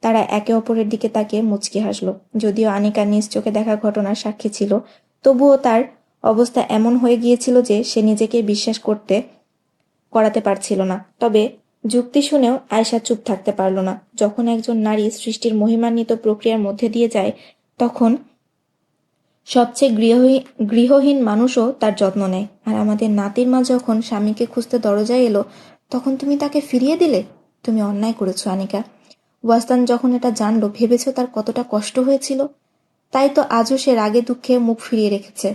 তারা একে অপরের দিকে তাকিয়ে মুচকি হাসল। যদিও আনিকা নিজ চোখে দেখা ঘটনার সাক্ষী ছিল, তবুও তার অবস্থা এমন হয়ে গিয়েছিল যে সে নিজেকে বিশ্বাস করাতে পারছিল না। তবে যুক্তি শুনেও আয়শা চুপ থাকতে পারল না। যখন একজন নারী সৃষ্টির মহিমান্বিত প্রক্রিয়ার মধ্যে দিয়ে যায়, তখন সবচেয়ে গৃহহীন মানুষও তার যত্ন নেয়। আর আমাদের নাতির মা যখন স্বামীকে খুঁজতে দরজায় এলো, তখন তুমি তাকে ফিরিয়ে দিলে? তুমি অন্যায় করেছো আনিকা। ওয়াস্তান যখন এটা জানলো, ভেবেছ তার কতটা কষ্ট হয়েছিল? তাই তো আজও সে রাগে দুঃখে মুখ ফিরিয়ে রেখেছে।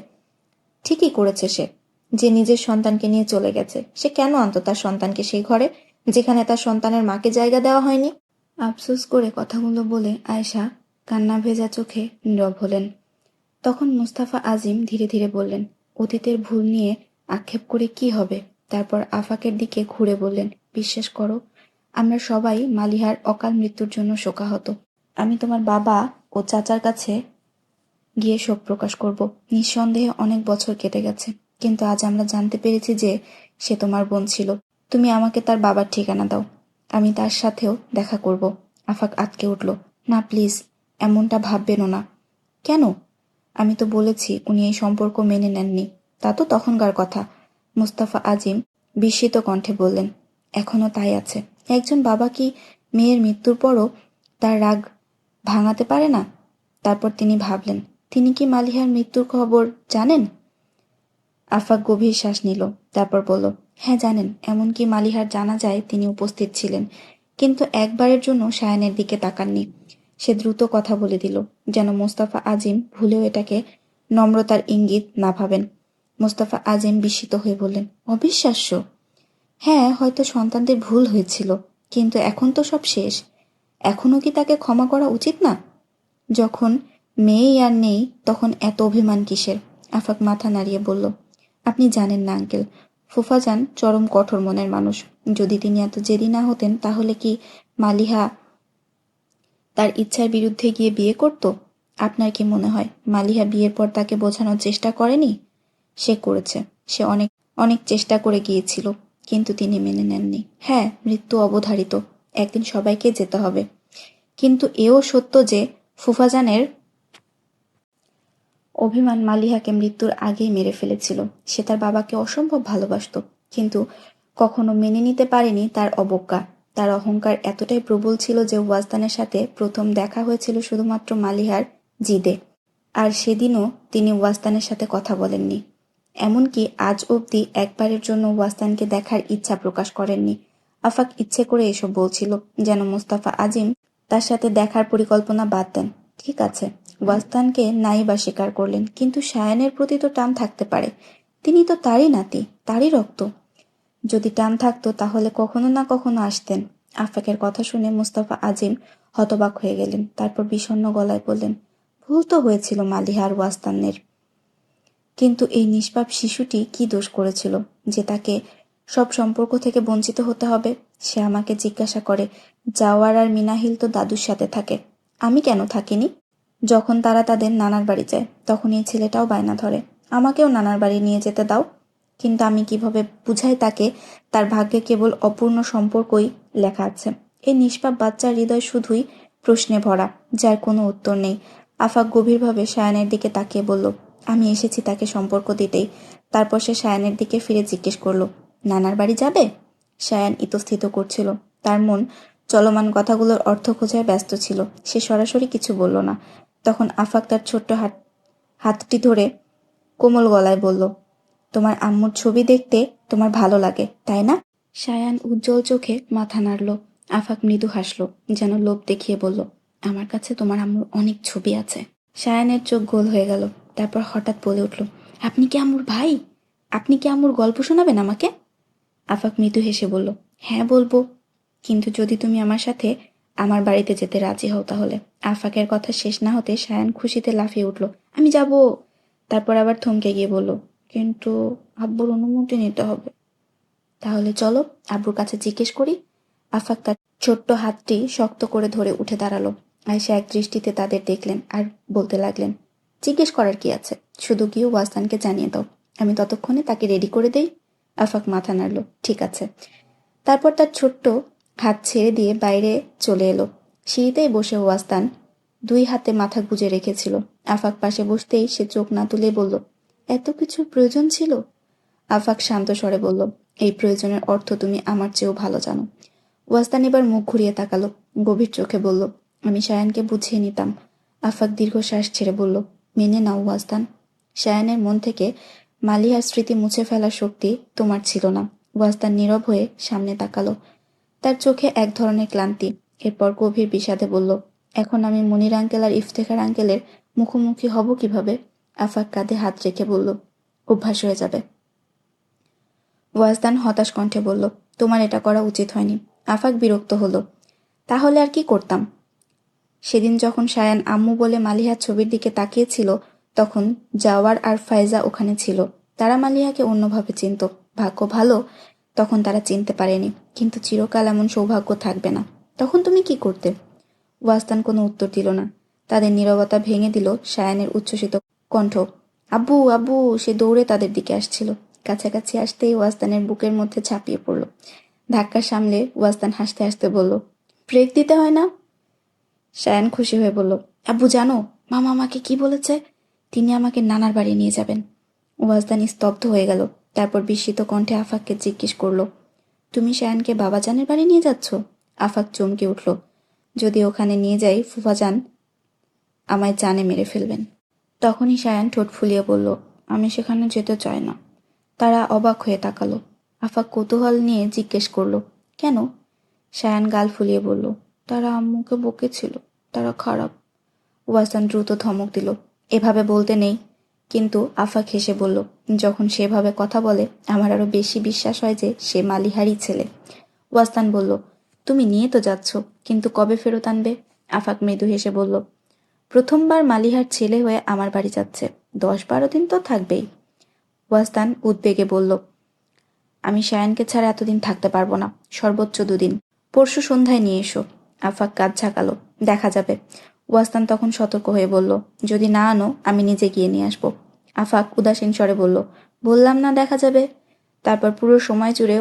ঠিকই করেছে সে, যে নিজের সন্তানকে নিয়ে চলে গেছে। সে কেন আনতো তার সন্তানকে সেই ঘরে, যেখানে তার সন্তানের মাকে জায়গা দেওয়া হয়নি? আফসোস করে কথাগুলো বলে আয়েশা কান্না ভেজা চোখে নীরব হলেন। তখন মুস্তাফা আজিম ধীরে ধীরে বললেন, অতীতের ভুল নিয়ে আক্ষেপ করে কি হবে? তারপর আফাকের দিকে ঘুরে বললেন, বিশ্বাস করো, আমরা সবাই মালিহার অকাল মৃত্যুর জন্য শোকাহত। আমি তোমার বাবা ও চাচার কাছে গিয়ে শোক প্রকাশ করব। নিঃসন্দেহে অনেক বছর কেটে গেছে, কিন্তু আজ আমরা জানতে পেরেছি যে সে তোমার বোন ছিল। তুমি আমাকে তার বাবার ঠিকানা দাও, আমি তার সাথেও দেখা করব। আফাক আটকে উঠল, না প্লিজ, এমনটা ভাববেনও না। কেন? আমি তো বলেছি উনি এই সম্পর্ক মেনে নেননি। তা তো তখনকার কথা। মুস্তাফা আজিম বিস্মিত কণ্ঠে বললেন, এখনো তাই আছে? একজন বাবা কি মেয়ের মৃত্যুর পরও তার রাগ ভাঙাতে পারে না? তারপর তিনি ভাবলেন, তিনি কি মালিহার মৃত্যুর খবর জানেন? আফাক গভীর শ্বাস নিল। তারপর বলল, হ্যাঁ জানেন। এমনকি মালিহার জানাজায় তিনি উপস্থিত ছিলেন, কিন্তু একবারের জন্য সায়ানের দিকে তাকাননি। সে দ্রুত কথা বলে দিল, যেন মোস্তফা আজিম ভুলেও এটাকে নম্রতার ইঙ্গিত না ভাবেন। মোস্তফা আজিম বিস্মিত হয়ে বললেন, অবিশ্বাস্য। হ্যাঁ, হয়তো সন্তানদের ভুল হয়েছিল, কিন্তু এখন তো সব শেষ। এখনও কি তাকে ক্ষমা করা উচিত না? যখন মেয়েই আর নেই, তখন এত অভিমান কিসের? আফাক মাথা নাড়িয়ে বলল, আপনি জানেন না আঙ্কেল, ফুফাজান চরম কঠোর মনের মানুষ। যদি তিনি এত জেদি না হতেন, তাহলে কি মালিহা তার ইচ্ছার বিরুদ্ধে গিয়ে বিয়ে করত? আপনার কি মনে হয় মালিহা বিয়ের পর তাকে বোঝানোর চেষ্টা করেনি? সে করেছে। সে অনেক অনেক চেষ্টা করে গিয়েছিল, কিন্তু তিনি মেনে নেননি। হ্যাঁ, মৃত্যু অবধারিত, একদিন সবাইকে যেতে হবে। কিন্তু এও সত্য যে ফুফাজানের অভিমান মালিহাকে মৃত্যুর আগেই মেরে ফেলেছিল। সে তার বাবাকে অসম্ভব ভালোবাসত, কিন্তু কখনো মেনে নিতে পারেনি তার অবজ্ঞা। তার অহংকার এতটাই প্রবল ছিল যে ওয়াজদানের সাথে প্রথম দেখা হয়েছিল শুধুমাত্র মালিহার জিদে। আর সেদিনও তিনি ওয়াজদানের সাথে কথা বলেননি। এমনকি আজ অবধি একবারের জন্য ওয়াজদানকে দেখার ইচ্ছা প্রকাশ করেননি। আফাক ইচ্ছে করে এসব বলছিল, যেন মোস্তফা আজিম তার সাথে দেখার পরিকল্পনা বাদ দেন। ঠিক আছে, ওয়াজদানকে নাই বা স্বীকার করলেন, কিন্তু সায়ানের প্রতি তো টান থাকতে পারে। তিনি তো তারই নাতি, তারই রক্ত। যদি টান থাকতো তাহলে কখনো না কখনো আসতেন। আফাকের কথা শুনে মুস্তাফা আজিম হতবাক হয়ে গেলেন। তারপর বিষণ্ণ গলায় বললেন, ভুল তো হয়েছিল মালিহা আর ওয়াজদানের, কিন্তু এই নিষ্পাপ শিশুটি কি দোষ করেছিল যে তাকে সব সম্পর্ক থেকে বঞ্চিত হতে হবে? সে আমাকে জিজ্ঞাসা করে, জাওয়ার আর মিনাহিল তো দাদুর সাথে থাকে, আমি কেন থাকিনি? যখন তারা তাদের নানার বাড়ি যায়, তখন এই ছেলেটাও বায়না ধরে, আমাকেও নানার বাড়ি নিয়ে যেতে দাও। কিন্তু আমি কিভাবে বুঝাই তাকে তার ভাগ্যে কেবল অপূর্ণ সম্পর্কই লেখা আছে? এই নিষ্পাপ বাচ্চার হৃদয় শুধুই প্রশ্নে ভরা, যার কোনো উত্তর নেই। আফাক গভীরভাবে সায়ানের দিকে তাকিয়ে বলল, আমি এসেছি তাকে সম্পর্ক দিতেই। তারপর সে সায়ানের দিকে ফিরে জিজ্ঞেস করল, নানার বাড়ি যাবে? সায়ান ইতস্থিত করছিল। তার মন চলমান কথাগুলোর অর্থ খোঁজায় ব্যস্ত ছিল। সে সরাসরি কিছু বলল না। তখন আফাক তার ছোট্ট হাতটি ধরে কোমল গলায় বলল, তোমার আম্মুর ছবি দেখতে তোমার ভালো লাগে, তাই না? সায়ান উজ্জ্বল চোখে মাথা নাড়ল। আফাক মৃদু হাসল, যেন লোভ দেখিয়ে বলল, আমার কাছে তোমার আম্মুর অনেক ছবি আছে। সায়ানের চোখ গোল হয়ে গেল। তারপর হঠাৎ বলে উঠল, আপনি কি আম্মুর ভাই? আপনি কি আম্মুর গল্প শোনাবেন আমাকে? আফাক মৃদু হেসে বলল, হ্যাঁ বলবো, কিন্তু যদি তুমি আমার সাথে আমার বাড়িতে যেতে রাজি হও তাহলে। আফাকের কথা শেষ না হতে সায়ান খুশিতে লাফিয়ে উঠল, আমি যাব। তারপর আবার থমকে গিয়ে বলল, কিন্তু আব্বুর অনুমতি নিতে হবে। তাহলে চলো আব্বুর কাছে জিজ্ঞেস করি। আফাক তার ছোট্ট হাতটি শক্ত করে ধরে উঠে দাঁড়ালো। আয়েশা এক দৃষ্টিতে তাদের দেখলেন আর বলতে লাগলেন, জিজ্ঞেস করার কি আছে, শুধু গিয়ে ওয়াসদানকে জানিয়ে দাও, আমি ততক্ষণে তাকে রেডি করে দেই। আফাক মাথা নাড়ল, ঠিক আছে। তারপর তার ছোট্ট হাত ছেড়ে দিয়ে বাইরে চলে এলো। সিঁড়িতেই বসে ওয়াসদান 2 হাতে মাথা গুজে রেখেছিল। আফাক পাশে বসতেই সে চোখ না তুলে বলল, এত কিছুর প্রয়োজন ছিল? আফাক শান্ত স্বরে বলল, এই প্রয়োজনের অর্থ তুমি আমার চেয়েও ভালো জানো। ওয়াসদান এবার মুখ ঘুরিয়ে তাকালো, গভীর চোখে বলল, আমি সায়ানকে বুঝিয়ে নিতাম। আফাক দীর্ঘশ্বাস ছেড়ে বলল, মেনে নাও ওয়াসদান। সায়ানের মন থেকে মালিহার স্মৃতি মুছে ফেলার শক্তি তোমার ছিল না। ওয়াসদান নীরব হয়ে সামনে তাকালো। তার চোখে এক ধরনের ক্লান্তি। এরপর গভীর বিষাদে বলল, এখন আমি মনির আঙ্কেল আর ইফতেখার আঙ্কেলের মুখোমুখি হব কিভাবে? আফাক কাঁধে হাত রেখে বলল, অভ্যাস হয়ে যাবে। ওয়াসদান হতাশ কণ্ঠে বলল, তোমার এটা করা উচিত হয়নি। আফাক বিরক্ত হলো, তাহলে আর কি করতাম? সেদিন যখন সায়ান আম্মু বলে মালিহার ছবির দিকে তাকিয়েছিল, তখন জাওয়ার আর ফায়জা ওখানে ছিল। তারা মালিহাকে অন্যভাবে চিনত। ভাগ্য ভালো তখন তারা চিনতে পারেনি, কিন্তু চিরকাল এমন সৌভাগ্য থাকবে না। তখন তুমি কি করতে? ওয়াসদান কোনো উত্তর দিল না। তাদের নীরবতা ভেঙে দিল সায়ানের উচ্ছ্বসিত কণ্ঠ, আব্বু আব্বু! সে দৌড়ে তাদের দিকে আসছিল। কাছাকাছি আসতেই ওয়াসদানের বুকের মধ্যে ঝাঁপিয়ে পড়ল। ধাক্কা সামলে ওয়াসদান হাসতে হাসতে বলল, ব্রেক দিতে হয় না? সায়ান খুশি হয়ে বলল, আব্বু জানো মামা আমাকে কি বলেছে? তিনি আমাকে নানার বাড়ি নিয়ে যাবেন। ওয়াসদান স্তব্ধ হয়ে গেল। তারপর বিস্মিত কণ্ঠে আফাককে জিজ্ঞেস করল, তুমি সায়ানকে বাবাজানের বাড়ি নিয়ে যাচ্ছ? আফাক চমকে উঠল, যদি ওখানে নিয়ে যাই ফুফাজান আমায় জানে মেরে ফেলবেন। তখনই সায়ান ঠোঁট ফুলিয়ে বলল, আমি সেখানে যেতে চাই না। তারা অবাক হয়ে তাকালো। আফাক কৌতূহল নিয়ে জিজ্ঞেস করল, কেন? সায়ান গাল ফুলিয়ে বলল, তারা আম্মুকে বকেছিল, তারা খারাপ। ওয়াসদান দ্রুত ধমক দিল, এভাবে বলতে নেই। কিন্তু আফাক হেসে বলল, যখন সেভাবে কথা বলে আমার আরো বেশি বিশ্বাস হয় যে সে মালিহারই ছেলে। ওয়াসদান বলল, তুমি নিয়ে তো যাচ্ছ, কিন্তু কবে ফেরত আনবে? আফাক মৃদু হেসে বলল, প্রথমবার মালিহার ছেলে হয়ে আমার বাড়ি যাচ্ছে, 10-12 দিন তো থাকবেই। ওয়াসদান উদ্বেগে বলল, আমি সায়ানকে ছাড়া এতদিন থাকতে পারবো না, সর্বোচ্চ 2 দিন। পরশু সন্ধ্যায় নিয়ে এসো। আফাক কাঁধ ঝাঁকালো, দেখা যাবে। ওয়াসদান তখন সতর্ক হয়ে বলল, যদি না আনো আমি নিজে গিয়ে নিয়ে আসবো। আফাক উদাসীন স্বরে বলল, বললাম না দেখা যাবে। তারপর পুরো সময় জুড়ে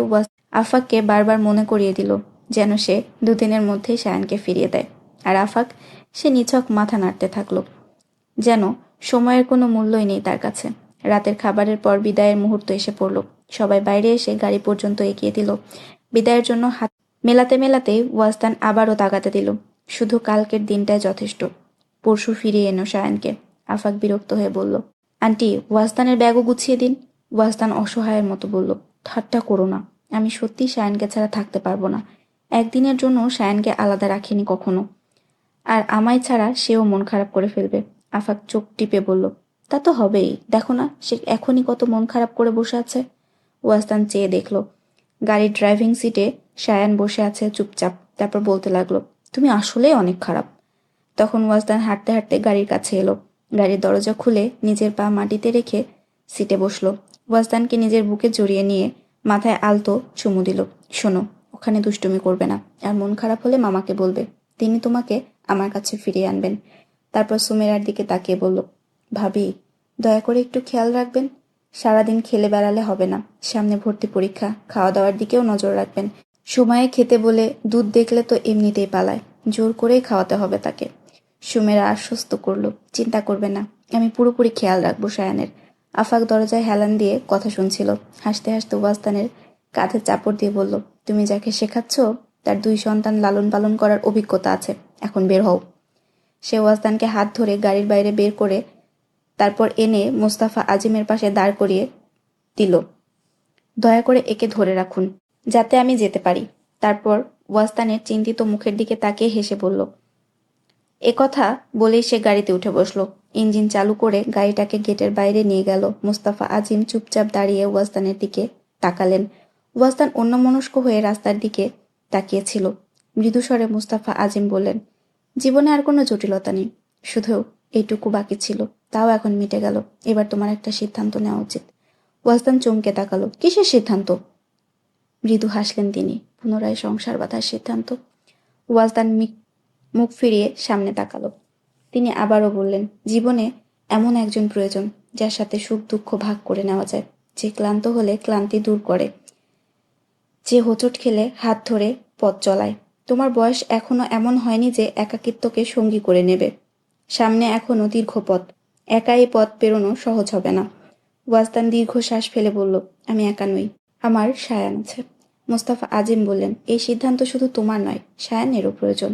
আফাককে বারবার মনে করিয়ে দিল যেন সে 2 দিনের মধ্যেই সায়ানকে ফিরিয়ে দেয়। আর আফাক, সে নিছক মাথা নাড়তে থাকলো, যেন সময়ের কোনো মূল্যই নেই তার কাছে। রাতের খাবারের পর বিদায়ের মুহূর্ত এসে পড়ল। সবাই বাইরে এসে গাড়ি পর্যন্ত এগিয়ে দিল। বিদায়ের জন্য হাত মেলাতে মেলাতেই ওয়াসদান আবারও তাগাতে দিল, শুধু কালকের দিনটাই যথেষ্ট। পরশু ফিরিয়ে এনো সায়ানকে। আফাক বিরক্ত হয়ে বলল, আন্টি ওয়াসদানের ব্যাগও গুছিয়ে দিন। ওয়াসদান অসহায়ের মতো বলল, ঠাট্টা করো না, আমি সত্যি সায়ানকে ছাড়া থাকতে পারবো না। একদিনের জন্য সায়ানকে আলাদা রাখিনি কখনো, আর আমায় ছাড়া সেও মন খারাপ করে ফেলবে। আফাক চোখ টিপে বলল, তা তো হবেই, দেখো না সে এখনই কত মন খারাপ করে বসে আছে। ওয়াসদান চেয়ে দেখল, গাড়ির ড্রাইভিং সিটে সায়ান বসে আছে চুপচাপ। তারপর বলতে লাগলো, তুমি আসলেই অনেক খারাপ। তখন ওয়াসদান হাঁটতে হাঁটতে গাড়ির কাছে এলো। গাড়ির দরজা খুলে নিজের পা মাটিতে রেখে সিটে বসলো। ওয়াসদানকে নিজের বুকে জড়িয়ে নিয়ে মাথায় আলতো চুমু দিল, শোনো, ওখানে দুষ্টুমি করবে না, আর মন খারাপ হলে মামাকে বলবে, তিনি তোমাকে আমার কাছে ফিরিয়ে আনবেন। তারপর সুমেরার দিকে তাকিয়ে বলল, ভাবি দয়া করে একটু খেয়াল রাখবেন, সারাদিন খেলে বেড়ালে হবে না, সামনে ভর্তি পরীক্ষা, খাওয়া দাওয়ার দিকেও নজর রাখবেন। সময়ে খেতে বলে দুধ দেখলে তো এমনিতেই পালায়, জোর করেই খাওয়াতে হবে তাকে। সুমেরা আশ্বস্ত করল, চিন্তা করবে না, আমি পুরোপুরি খেয়াল রাখবো সায়ানের। আফাক দরজায় হেলান দিয়ে কথা শুনছিল। হাসতে হাসতে ওয়াসদানের কাঁধে চাপড় দিয়ে বলল, তুমি যাকে শেখাচ্ছ তার 2 সন্তান লালন পালন করার অভিজ্ঞতা আছে, এখন বের হও। সে ওয়াসদানকে হাত ধরে গাড়ির বাইরে বের করে তারপর এনে মোস্তাফা আজিমের পাশে দাঁড় করিয়ে দিল, দয়া করে একে ধরে রাখুন যাতে আমি যেতে পারি। তারপর ওয়াসদানের চিন্তিত মুখের দিকে তাকিয়ে হেসে বলল, একথা বলেই সে গাড়িতে উঠে বসলো। ইঞ্জিন চালু করে গাড়িটাকে গেটের বাইরে নিয়ে গেল। মুস্তাফা আজিম চুপচাপ দাঁড়িয়ে ওয়াজদানের দিকে তাকালেন। ওয়াজদান অন্যমনস্ক হয়ে রাস্তার দিকে তাকিয়েছিল। মৃদুস্বরে মুস্তাফা আজিম বললেন, জীবনে আর কোনো জটিলতা নেই, শুধু এইটুকু বাকি ছিল, তাও এখন মিটে গেল। এবার তোমার একটা সিদ্ধান্ত নেওয়া উচিত। ওয়াজদান চমকে তাকালো। কিসের সিদ্ধান্ত? মৃদু হাসলেন তিনি। পুনরায় সংসার বাঁধার সিদ্ধান্ত। ওয়াজদান মুখ ফিরিয়ে সামনে তাকালো। তিনি আবারও বললেন, জীবনে এমন একজন প্রয়োজন যার সাথে সুখ দুঃখ ভাগ করে নেওয়া যায়, যে ক্লান্ত হলে ক্লান্তি দূর করে, যে হোঁচট খেলে হাত ধরে পথ চলায়। তোমার বয়স এখনো এমন হয়নি যে একাকিত্বকে সঙ্গী করে নেবে। সামনে এখনো দীর্ঘ পথ। একা এই পথ পেরোনো সহজ হবে না। ওয়াজদান দীর্ঘশ্বাস ফেলে বলল, আমি একা নই, আমার সায়ান আছে। মোস্তাফা আজিম বললেন, এই সিদ্ধান্ত শুধু তোমার নয়, সায়ানেরও প্রয়োজন।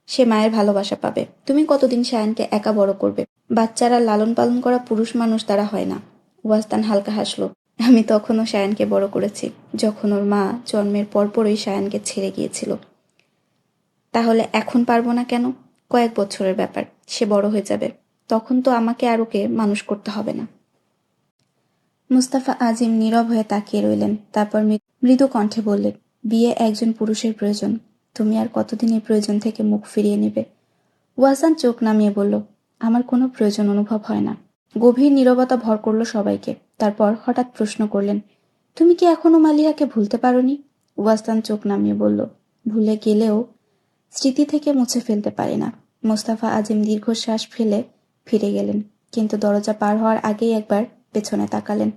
সে মায়ের ভালোবাসা পাবে। তুমি কতদিন সায়ানকে একা বড় করবে? বাচ্চারা লালন পালন করা পুরুষ মানুষ তারা হয় না। ওয়াজদান হালকা হাসল। আমি তখনও সায়ানকে বড় করেছি, যখন ওর মা জন্মের পরপরই সায়ানকে ছেড়ে গিয়েছিল। তাহলে এখন পারবো না কেন? কয়েক বছরের ব্যাপার, সে বড় হয়ে যাবে, তখন তো আমাকে আর ওকে মানুষ করতে হবে না। মুস্তাফা আজিম নীরব হয়ে তাকিয়ে রইলেন। তারপর মৃদু কণ্ঠে বললেন, বিয়ে একজন পুরুষের প্রয়োজন। তুমি আর কতদিন এই প্রয়োজন থেকে মুখ ফিরিয়ে নেবে? ওয়াসান চোখ নামিয়ে বলল, আমার কোনো প্রয়োজন অনুভব হয় না। গভীর নীরবতা ভর করল সবাইকে। তারপর হঠাৎ প্রশ্ন করলেন, তুমি কি এখনো মালিয়াকে ভুলতে পারোনি? ওয়াসান চোখ নামিয়ে বলল, ভুলে গেলেও স্মৃতি থেকে মুছে ফেলতে পারি না। মোস্তাফা আজিম দীর্ঘশ্বাস ফেলে ফিরে গেলেন, কিন্তু দরজা পার হওয়ার আগেই একবার পেছনে তাকালেন।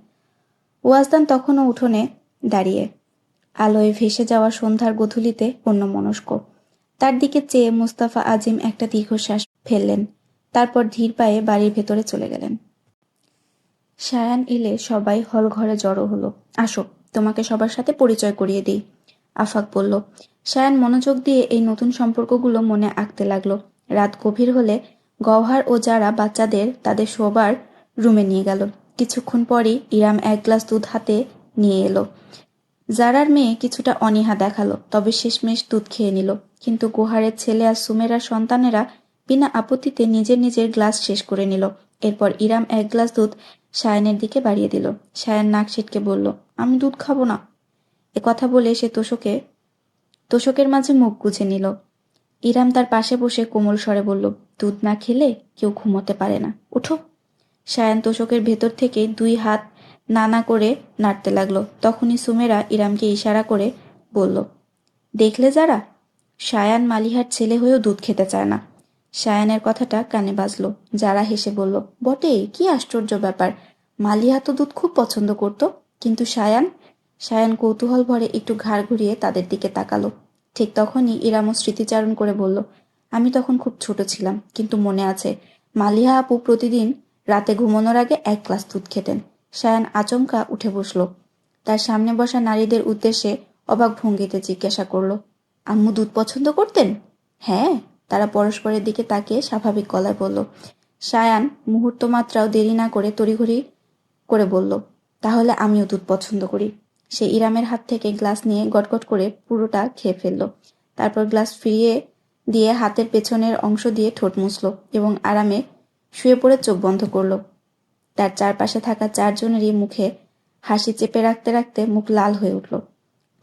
ওয়াজদান তখনও উঠোনে দাঁড়িয়ে, আলোয় ভেসে যাওয়া সন্ধ্যার গধূলিতে অন্যমনস্ক। তার দিকে চেয়ে মুস্তাফা আজিম একটা দীর্ঘশ্বাস ফেললেন। তারপর ধীর পায়ে বাড়ির ভেতরে চলে গেলেন। সায়ান এলে সবাই হল ঘরে জড়ো হলো। আসো, তোমাকে সবার সাথে পরিচয় করিয়ে দিই, আফাক বলল। সায়ান মনোযোগ দিয়ে এই নতুন সম্পর্কগুলো মনে আঁকতে লাগলো। রাত গভীর হলে গওহার ও যারা বাচ্চাদের তাদের শোবার রুমে নিয়ে গেল। কিছুক্ষণ পরই ইরাম এক গ্লাস দুধ হাতে নিয়ে এলো। জারার মেয়ে কিছুটা অনীহা দেখালো, তবে শেষমেশ দুধ খেয়ে নিল। কিন্তু গোহারের ছেলে আর সুমেরার সন্তানেরা বিনা আপত্তিতে নিজের নিজের গ্লাস শেষ করে নিল। এরপর ইরাম এক গ্লাস দুধ সায়ানের দিকে বাড়িয়ে দিল। সায়ান নাক ছিটকে বলল, আমি দুধ খাবো না। কথা বলে সে তোষকের মাঝে মুখ গুজে নিল। ইরাম তার পাশে বসে কোমল স্বরে বলল, দুধ না খেলে কেউ ঘুমোতে পারে না, উঠো। সায়ান তোষকের ভেতর থেকে দুই হাত নানা করে নাড়তে লাগলো। তখনই সুমেরা ইরামকে ইশারা করে বলল, দেখলে যারা, সায়ান মালিহার ছেলে হয়েও দুধ খেতে চায় না। সায়ানের কথাটা কানে বাজলো। যারা হেসে বলল, বটে, কি আশ্চর্য ব্যাপার, মালিহা তো দুধ খুব পছন্দ করত, কিন্তু সায়ান? সায়ান কৌতূহল ভরে একটু ঘাড় ঘুরিয়ে তাদের দিকে তাকালো। ঠিক তখনই ইরামও স্মৃতিচারণ করে বলল, আমি তখন খুব ছোট ছিলাম, কিন্তু মনে আছে মালিহা আপু প্রতিদিন রাতে ঘুমানোর আগে এক গ্লাস দুধ খেতেন। সায়ান আচমকা উঠে বসল। তার সামনে বসা নারীদের উদ্দেশ্যে অবাক ভঙ্গিতে জিজ্ঞাসা করল, আম্মু দুধ পছন্দ করতেন? হ্যাঁ, তারা পরস্পরের দিকে তাকিয়ে স্বাভাবিক গলায় বলল। সায়ান মুহূর্ত মাত্রাও দেরি না করে তড়িঘড়ি করে বলল, তাহলে আমিও দুধ পছন্দ করি। সে ইরামের হাত থেকে গ্লাস নিয়ে গটগট করে পুরোটা খেয়ে ফেলল। তারপর গ্লাস ফিরিয়ে দিয়ে হাতের পেছনের অংশ দিয়ে ঠোঁট মুছল এবং আরামে শুয়ে পড়ে চোখ বন্ধ করল। তার চারপাশে থাকা চারজনেরই মুখে হাসি চেপে রাখতে রাখতে মুখ লাল হয়ে উঠল।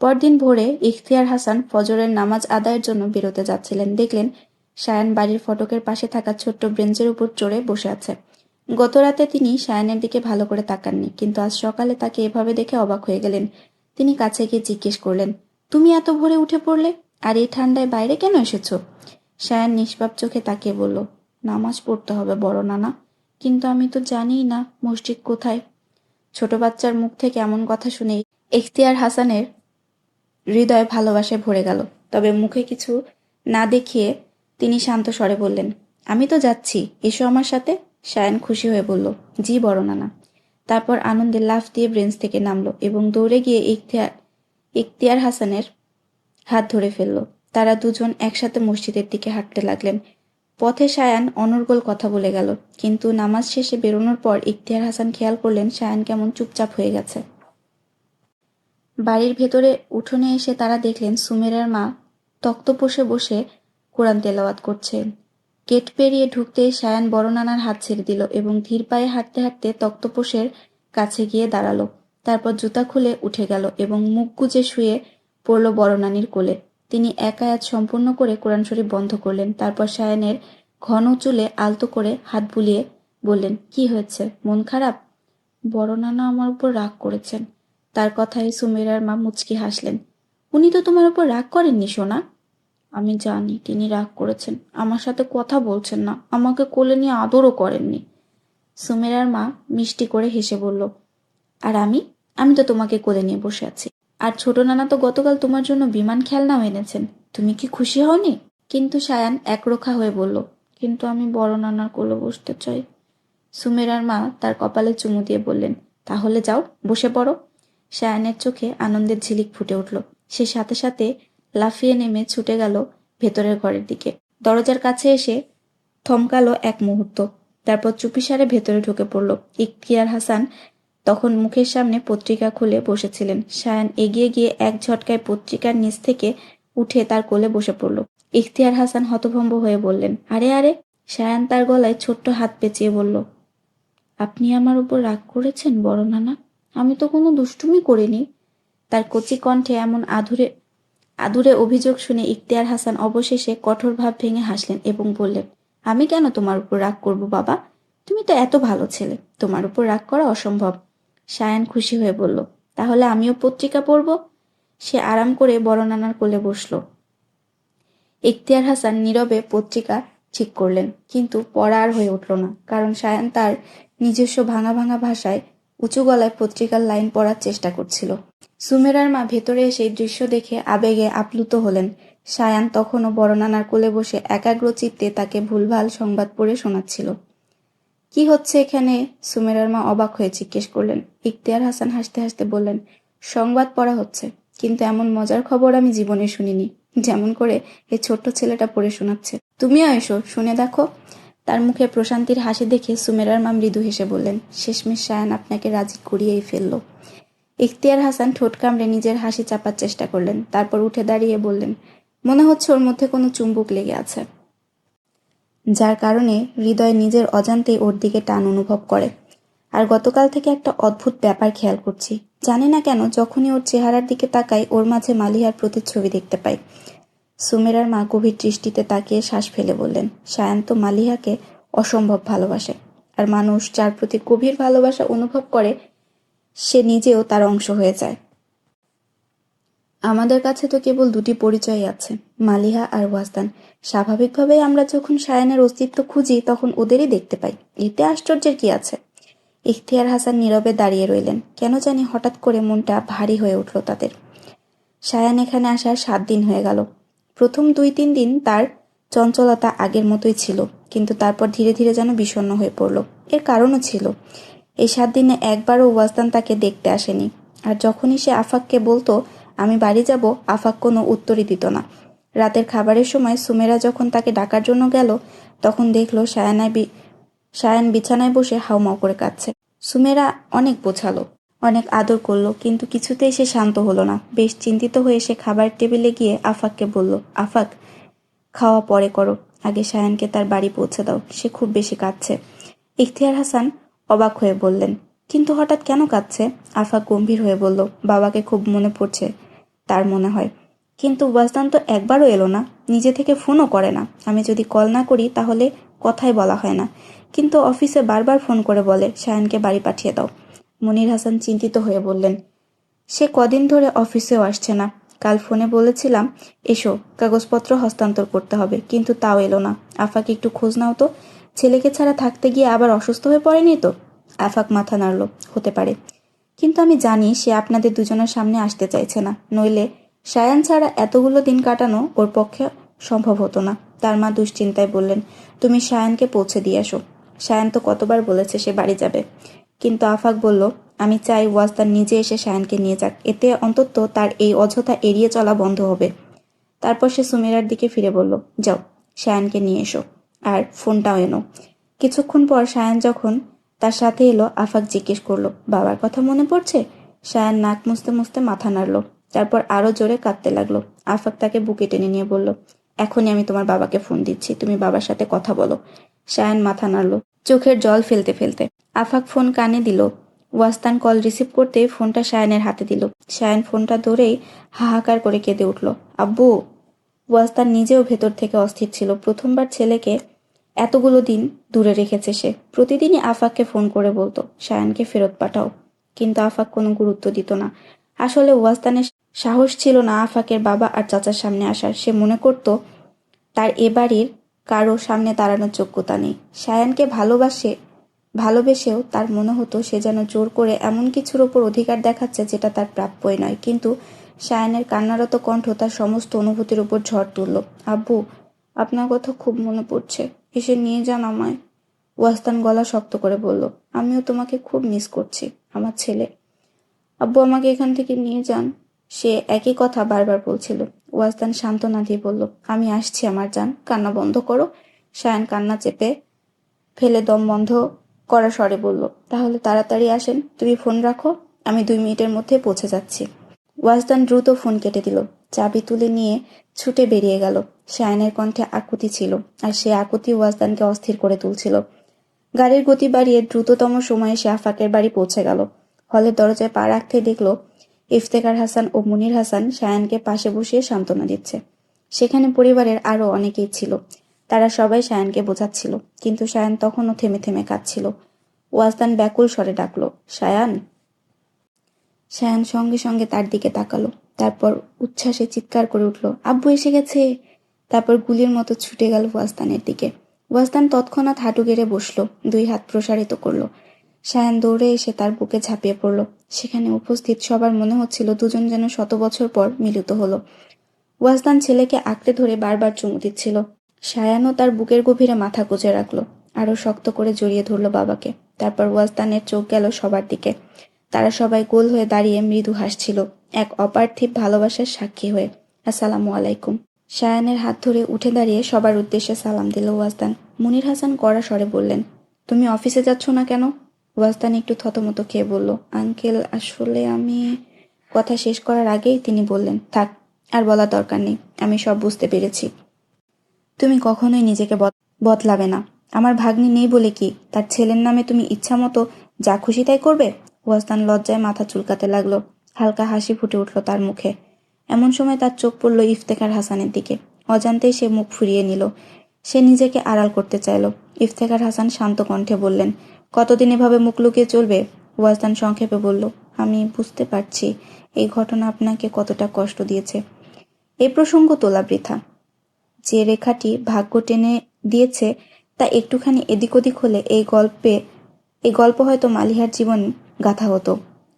পরদিন ভোরে ইখতিয়ার হাসান ফজরের নামাজ আদায়ের জন্য বেরোতে যাচ্ছিলেন। দেখলেন সায়ান বাড়ির ফটকের পাশে থাকা ছোট্ট বেঞ্চের উপর চড়ে বসে আছে। গত রাতে তিনি সায়ানের দিকে ভালো করে তাকাননি, কিন্তু আজ সকালে তাকে এভাবে দেখে অবাক হয়ে গেলেন। তিনি কাছে গিয়ে জিজ্ঞেস করলেন, তুমি এত ভোরে উঠে পড়লে, আর এই ঠান্ডায় বাইরে কেন এসেছো? সায়ান নিষ্পাপ চোখে তাকিয়ে বলল, নামাজ পড়তে হবে বড় নানা, কিন্তু আমি তো জানিই না মসজিদ কোথায়। ছোট বাচ্চার মুখ থেকে এমন কথা শুনে ইখতিয়ার হাসানের হৃদয় ভালোবাসায় ভরে গেল। তবে মুখে কিছু না দেখিয়ে তিনি শান্ত স্বরে বললেন, আমি তো যাচ্ছি, এসো আমার সাথে। সায়ান খুশি হয়ে বলল, জি বড় নানা। তারপর আনন্দে লাফ দিয়ে ব্রেঞ্চ থেকে নামলো এবং দৌড়ে গিয়ে ইখতিয়ার হাসানের হাত ধরে ফেলল। তারা দুজন একসাথে মসজিদের দিকে হাঁটতে লাগলেন। পথে সায়ান অনর্গল কথা বলে গেল, কিন্তু নামাজ শেষে বেরোনোর পর ইখতিয়ার হাসান খেয়াল করলেন সায়ান কেমন চুপচাপ হয়ে গেছে। বাড়ির ভেতরে উঠোনে এসে তারা দেখলেন সুমেরার মা তক্তপোষে বসে কোরআন তেলাওয়াত করছেন। গেট পেরিয়ে ঢুকতেই সায়ান বড় নানার হাত ছেড়ে দিল এবং ধীর পায়ে হাঁটতে হাঁটতে তক্তপোষের কাছে গিয়ে দাঁড়ালো। তারপর জুতা খুলে উঠে গেল এবং মুখ গুজে শুয়ে পড়ল বড় নানির কোলে। তিনি এক আয়াত সম্পূর্ণ করে কোরআন শরীফ বন্ধ করলেন। তারপর সায়ানের ঘন চুলে আলতো করে হাত বুলিয়ে বললেন, কি হয়েছে, মন খারাপ? বড় নানা আমার উপর রাগ করেছেন। তার কথায় সুমেরার মা মুচকি হাসলেন। উনি তো তোমার উপর রাগ করেননি সোনা। আমি জানি তিনি রাগ করেছেন, আমার সাথে কথা বলছেন না, আমাকে কোলে নিয়ে আদরও করেননি। সুমেরার মা মিষ্টি করে হেসে বলল, আর আমি আমি তো তোমাকে কোলে নিয়ে বসে আছি। আর ছোট নানা তো গতকাল তোমার জন্য বিমান খেলনাও এনেছেন, তুমি কি খুশি হওনি? কিন্তু সায়ান একরোখা হয়ে বলল, কিন্তু আমি বড় নানার কোলে বসতে চাই। সুমেরার মা তার কপালে চুমু দিয়ে বললেন, তাহলে যাও, বসে পড়ো। সায়ানের চোখে আনন্দের ঝিলিক ফুটে উঠল। সে সাথে সাথে লাফিয়ে নেমে ছুটে গেল ভেতরের ঘরের দিকে। দরজার কাছে এসে থমকালো এক মুহূর্ত, তারপর চুপিসারে ভেতরে ঢুকে পড়ল। ইখতিয়ার হাসান তখন মুখের সামনে পত্রিকা খুলে বসেছিলেন। সায়ান এগিয়ে গিয়ে এক ঝটকায় পত্রিকার নিচ থেকে উঠে তার কোলে বসে পড়ল। ইখতিয়ার হাসান হতভম্ব হয়ে বললেন, আরে আরে! সায়ান তার গলায় ছোট্ট হাত পেঁচিয়ে বলল, আপনি আমার উপর রাগ করেছেন বড় নানা? আমি তো কোনো দুষ্টুমি করিনি। তার কচি কণ্ঠে এমন আধুরে আদুরে অভিযোগ শুনে ইখতিয়ার হাসান অবশেষে কঠোর ভাব ভেঙে হাসলেন এবং বললেন, আমি কেন তোমার উপর রাগ করব বাবা? তুমি তো এত ভালো ছেলে, তোমার উপর রাগ করা অসম্ভব। সায়ান খুশি হয়ে বলল, তাহলে আমিও পত্রিকা পড়ব। সে আরাম করে বড় নানার কোলে বসল। ইখতিয়ার হাসান নীরবে পত্রিকা ঠিক করলেন, কিন্তু পড়া আর হয়ে উঠল না, কারণ সায়ান তার নিজস্ব ভাঙা ভাঙা ভাষায় উঁচু গলায় পত্রিকার লাইন পড়ার চেষ্টা করছিল। সুমেরার মা ভেতরে এসে দৃশ্য দেখে আবেগে আপ্লুত হলেন। সায়ান তখনও বড় নানার কোলে বসে একাগ্র চিত্তে তাকে ভুলভাল সংবাদ পড়ে শোনাচ্ছিল। কি হচ্ছে এখানে? সুমেরার মা অবাক হয়ে জিজ্ঞেস করলেন। ইখতিয়ার হাসান হাসতে হাসতে বললেন, সংবাদ পড়া হচ্ছে, কিন্তু এমন মজার খবর আমি জীবনে শুনিনি, যেমন করে এই ছোট্ট ছেলেটা পড়ে শোনাচ্ছে। তুমিও এসো, শুনে দেখো। তার মুখে প্রশান্তির হাসি দেখে সুমেরার মা মৃদু হেসে বললেন, শেষমেশ সায়ান আপনাকে রাজি করিয়েই ফেলল। ইখতিয়ার হাসান ঠোঁট কামড়ে নিজের হাসি চাপার চেষ্টা করলেন, তারপর উঠে দাঁড়িয়ে বললেন, মনে হচ্ছে ওর মধ্যে কোনো চুম্বক লেগে আছে, যার কারণে হৃদয় নিজের অজান্তেই ওর দিকে টান অনুভব করে। আর গতকাল থেকে একটা অদ্ভুত ব্যাপার খেয়াল করছি, জানি না কেন যখনই ওর চেহারার দিকে তাকাই ওর মাঝে মালিহার প্রতিচ্ছবি দেখতে পাই। সুমেরার মা গভীর দৃষ্টিতে তাকিয়ে শ্বাস ফেলে বললেন, সায়ান তো মালিহাকে অসম্ভব ভালোবাসে, আর মানুষ যার প্রতি গভীর ভালোবাসা অনুভব করে সে নিজেও তার অংশ হয়ে যায়। আমাদের কাছে তো কেবল দুটি পরিচয়ই আছে, মালিহা আর ওয়াসদান। স্বাভাবিকভাবেই আমরা যখন সায়ানের অস্তিত্ব খুঁজি তখন ওদেরই দেখতে পাই, এতে আশ্চর্যের কি আছে? ইখতিয়ার হাসান নীরবে দাঁড়িয়ে রইলেন। কেন জানি হঠাৎ করে মনটা ভারী হয়ে উঠল তাদের। সায়ান এখানে আসার 7 দিন হয়ে গেল। প্রথম 2-3 দিন তার চঞ্চলতা আগের মতোই ছিল, কিন্তু তারপর ধীরে ধীরে যেন বিষণ্ণ হয়ে পড়ল। এর কারণও ছিল, এই 7 দিনে একবারও ওয়াসদান তাকে দেখতে আসেনি। আর যখনই সে আফাককে বলতো আমি বাড়ি যাব, আফাক কোনো উত্তরই দিত না। রাতের খাবারের সময় সুমেরা যখন তাকে ডাকার জন্য গেল, তখন দেখলো সায়ান বিছানায় বসে হাউমাউ করে কাঁদছে। সুমেরা অনেক বোঝালো, অনেক আদর করলো, কিন্তু কিছুতেই সে শান্ত হলো না। বেশ চিন্তিত হয়ে সে খাবার টেবিলে গিয়ে আফাককে বলল, আফাক, খাওয়া পরে করো, আগে সায়ানকে তার বাড়ি পৌঁছে দাও, সে খুব বেশি কাঁদছে। ইখতিয়ার হাসান অবাক হয়ে বললেন, কিন্তু হঠাৎ কেন কাঁদছে? আফাক গম্ভীর হয়ে বলল, বাবাকে খুব মনে পড়ছে তার মনে হয়। কিন্তু ওয়াসদান তো একবারও এলো না, নিজে থেকে ফোনও করে না। আমি যদি কল না করি তাহলে কথাই বলা হয় না, কিন্তু অফিসে বারবার ফোন করে বলে সায়ানকে বাড়ি পাঠিয়ে দাও। মনির হাসান চিন্তিত হয়ে বললেন, সে কদিন ধরে অফিসেও আসছে না। কাল ফোনে বলেছিলাম এসো, কাগজপত্র হস্তান্তর করতে হবে, কিন্তু তাও এলো না। আফাক একটু খোঁজ নাও তো, ছেলেকে ছাড়া থাকতে গিয়ে আবার অসুস্থ হয়ে পড়েনি তো? আফাক মাথা নাড়ল, হতে পারে, কিন্তু আমি জানি সে আপনাদের দুজনের সামনে আসতে চাইছে না, নইলে সায়ান ছাড়া এতগুলো দিন কাটানো ওর পক্ষে সম্ভব হতো না। তার মা দুশ্চিন্তায় বললেন, তুমি সায়ানকে পৌঁছে দিয়ে আসো। সায়ান তো কতবার বলেছে সে বাড়ি যাবে। কিন্তু আফাক বলল, আমি চাই ওয়াসদান নিজে এসে সায়ানকে নিয়ে যাক, এতে অন্তত তার এই অযথা এড়িয়ে চলা বন্ধ হবে। তারপর সে সুমেরার দিকে ফিরে বলল, যাও, সায়ানকে নিয়ে এসো, আর ফোনটাও এনো। কিছুক্ষণ পর সায়ান যখন তার সাথে এলো, আফাক জিজ্ঞেস করলো, বাবার কথা মনে পড়ছে? সায়ান নাক মুছতে মুছতে মাথা নাড়ল, তারপর আরো জোরে কাঁদতে লাগলো। আফাক তাকে বুকে টেনে নিয়ে বলল, এখনই আমি তোমার বাবাকে ফোন দিচ্ছি, তুমি বাবার সাথে কথা বলো। সায়ান মাথা নাড়ল চোখের জল ফেলতে ফেলতে। আফাক ফোন কানে দিল। ওয়াস্তান কল রিসিভ করতে ফোনটা সায়ানের হাতে দিল। সায়ান ফোনটা ধরেই হাহাকার করে কেঁদে উঠল। আব্বু! ওয়াস্তান নিজেও ভেতর থেকে অস্থির ছিল। প্রথমবার ছেলেকে এতগুলো দিন দূরে রেখেছে সে। প্রতিদিনই আফাককে ফোন করে বলতো, সায়ানকে ফেরত পাঠাও। কিন্তু আফাক কোনো গুরুত্ব দিত না। আসলে ওয়াস্তানের সাহস ছিল না আফাকের বাবা আর চাচার সামনে আসার। সে মনে করত তার এ বাড়ির কারো সামনে দাঁড়ানোর যোগ্যতা নেই। সায়ানকে ভালোবেসেও তার মনে হতো সে যেন জোর করে এমন কিছুর ওপর অধিকার দেখাচ্ছে যেটা তার প্রাপ্যই নয়। কিন্তু সায়ানের কান্নারত কণ্ঠ তার সমস্ত অনুভূতির উপর ঝড় তুলল। আব্বু, আপনার কথা খুব মনে পড়ছে, এসে নিয়ে যান আমায়। ওয়াস্তান গলা শক্ত করে বলল, আমিও তোমাকে খুব মিস করছি, আমার ছেলে। আব্বু, আমাকে এখান থেকে নিয়ে যান। সে একই কথা বারবার বলছিল। ওয়াস্তান সান্ত্বনা দিয়ে বলল, আমি আসছি আমার জান, কান্না বন্ধ করো। সায়ান কান্না চেপে ফেলে দম বন্ধ করা স্বরে বলল, তাহলে তাড়াতাড়ি আসেন। তুমি ফোন রাখো, আমি 2 মিনিটের মধ্যে পৌঁছে যাচ্ছি। ওয়াজদান দ্রুত ফোন কেটে দিল। চাবি তুলে নিয়ে ছুটে বেরিয়ে গেল। সায়ানের কণ্ঠে আকুতি ছিল, আর সে আকুতি ওয়াজদানকে অস্থির করে তুলছিল। গাড়ির গতি বাড়িয়ে দ্রুততম সময়ে সে আফাকের বাড়ি পৌঁছে গেল। হলের দরজায় পা রাখতেই দেখল ইফতেখার হাসান ও মুনির হাসান সায়ানকে পাশে বসিয়ে সান্ত্বনা দিচ্ছে। সেখানে পরিবারের আরও অনেকেই ছিল। তারা সবাই সায়ানকে বোঝাচ্ছিল, কিন্তু সায়ান তখনও থেমে থেমে কাঁদছিল। ওয়াজদান ব্যাকুল স্বরে ডাকল, সায়ান। সায়ান সঙ্গে সঙ্গে তার দিকে তাকালো। তারপর উচ্ছ্বাসে চিৎকার করে উঠল, আব্বু এসে গেছে। তারপর গুলির মতো ছুটে গেল ওয়াজদানের দিকে। ওয়াজদান তৎক্ষণাৎ হাঁটু গেড়ে বসল, 2 হাত প্রসারিত করল। সায়ান দৌড়ে এসে তার বুকে ঝাঁপিয়ে পড়ল। সেখানে উপস্থিত সবার মনে হচ্ছিল দুজন যেন 100 বছর পর মিলিত হলো। ওয়াজদান ছেলেকে আঁকড়ে ধরে বারবার চুমু দিচ্ছিল। সায়ানও তার বুকের গভীরে মাথা গুজে রাখল, আরো শক্ত করে জড়িয়ে ধরল বাবাকে। তারপর ওয়াজদানের চোখ গেল সবার দিকে। তারা সবাই গোল হয়ে দাঁড়িয়ে মৃদু হাসছিল, এক অপার্থিব ভালোবাসার সাক্ষী হয়ে। আসসালামু আলাইকুম। সায়ানের হাত ধরে উঠে দাঁড়িয়ে সবার উদ্দেশ্যে সালাম দিল ওয়াজদান। মুনির হাসান কড়া স্বরে বললেন, তুমি অফিসে যাচ্ছ না কেন? ওয়াজদান একটু থতমত খেয়ে বলল, আঙ্কেল, আসলে আমি। কথা শেষ করার আগেই তিনি বললেন, থাক, আর বলার দরকার নেই, আমি সব বুঝতে পেরেছি। তুমি কখনোই নিজেকে বদলাবে না। আমার ভাগ্নি নেই বলে কি তার ছেলের নামে তুমি ইচ্ছামতো যা খুশি তাই করবে? ওয়াজদান লজ্জায় মাথা চুলকাতে লাগলো। হালকা হাসি ফুটে উঠল তার মুখে। এমন সময় তার চোখ পড়ল ইফতেখার হাসানের দিকে। অজান্তেই সে মুখ ফুরিয়ে নিল। সে নিজেকে আড়াল করতে চাইল। ইফতেখার হাসান শান্ত কণ্ঠে বললেন, কতদিন এভাবে মুখ লুকিয়ে চলবে? ওয়াজদান সংক্ষেপে বলল, আমি বুঝতে পারছি এই ঘটনা আপনাকে কতটা কষ্ট দিয়েছে। এই প্রসঙ্গ তোলা বৃথা। যে রেখাটি ভাগ্য টেনে দিয়েছে তা একটুখানি এদিক ওদিক হলে এই গল্প হয়তো মালিহার জীবন গাথা হতো।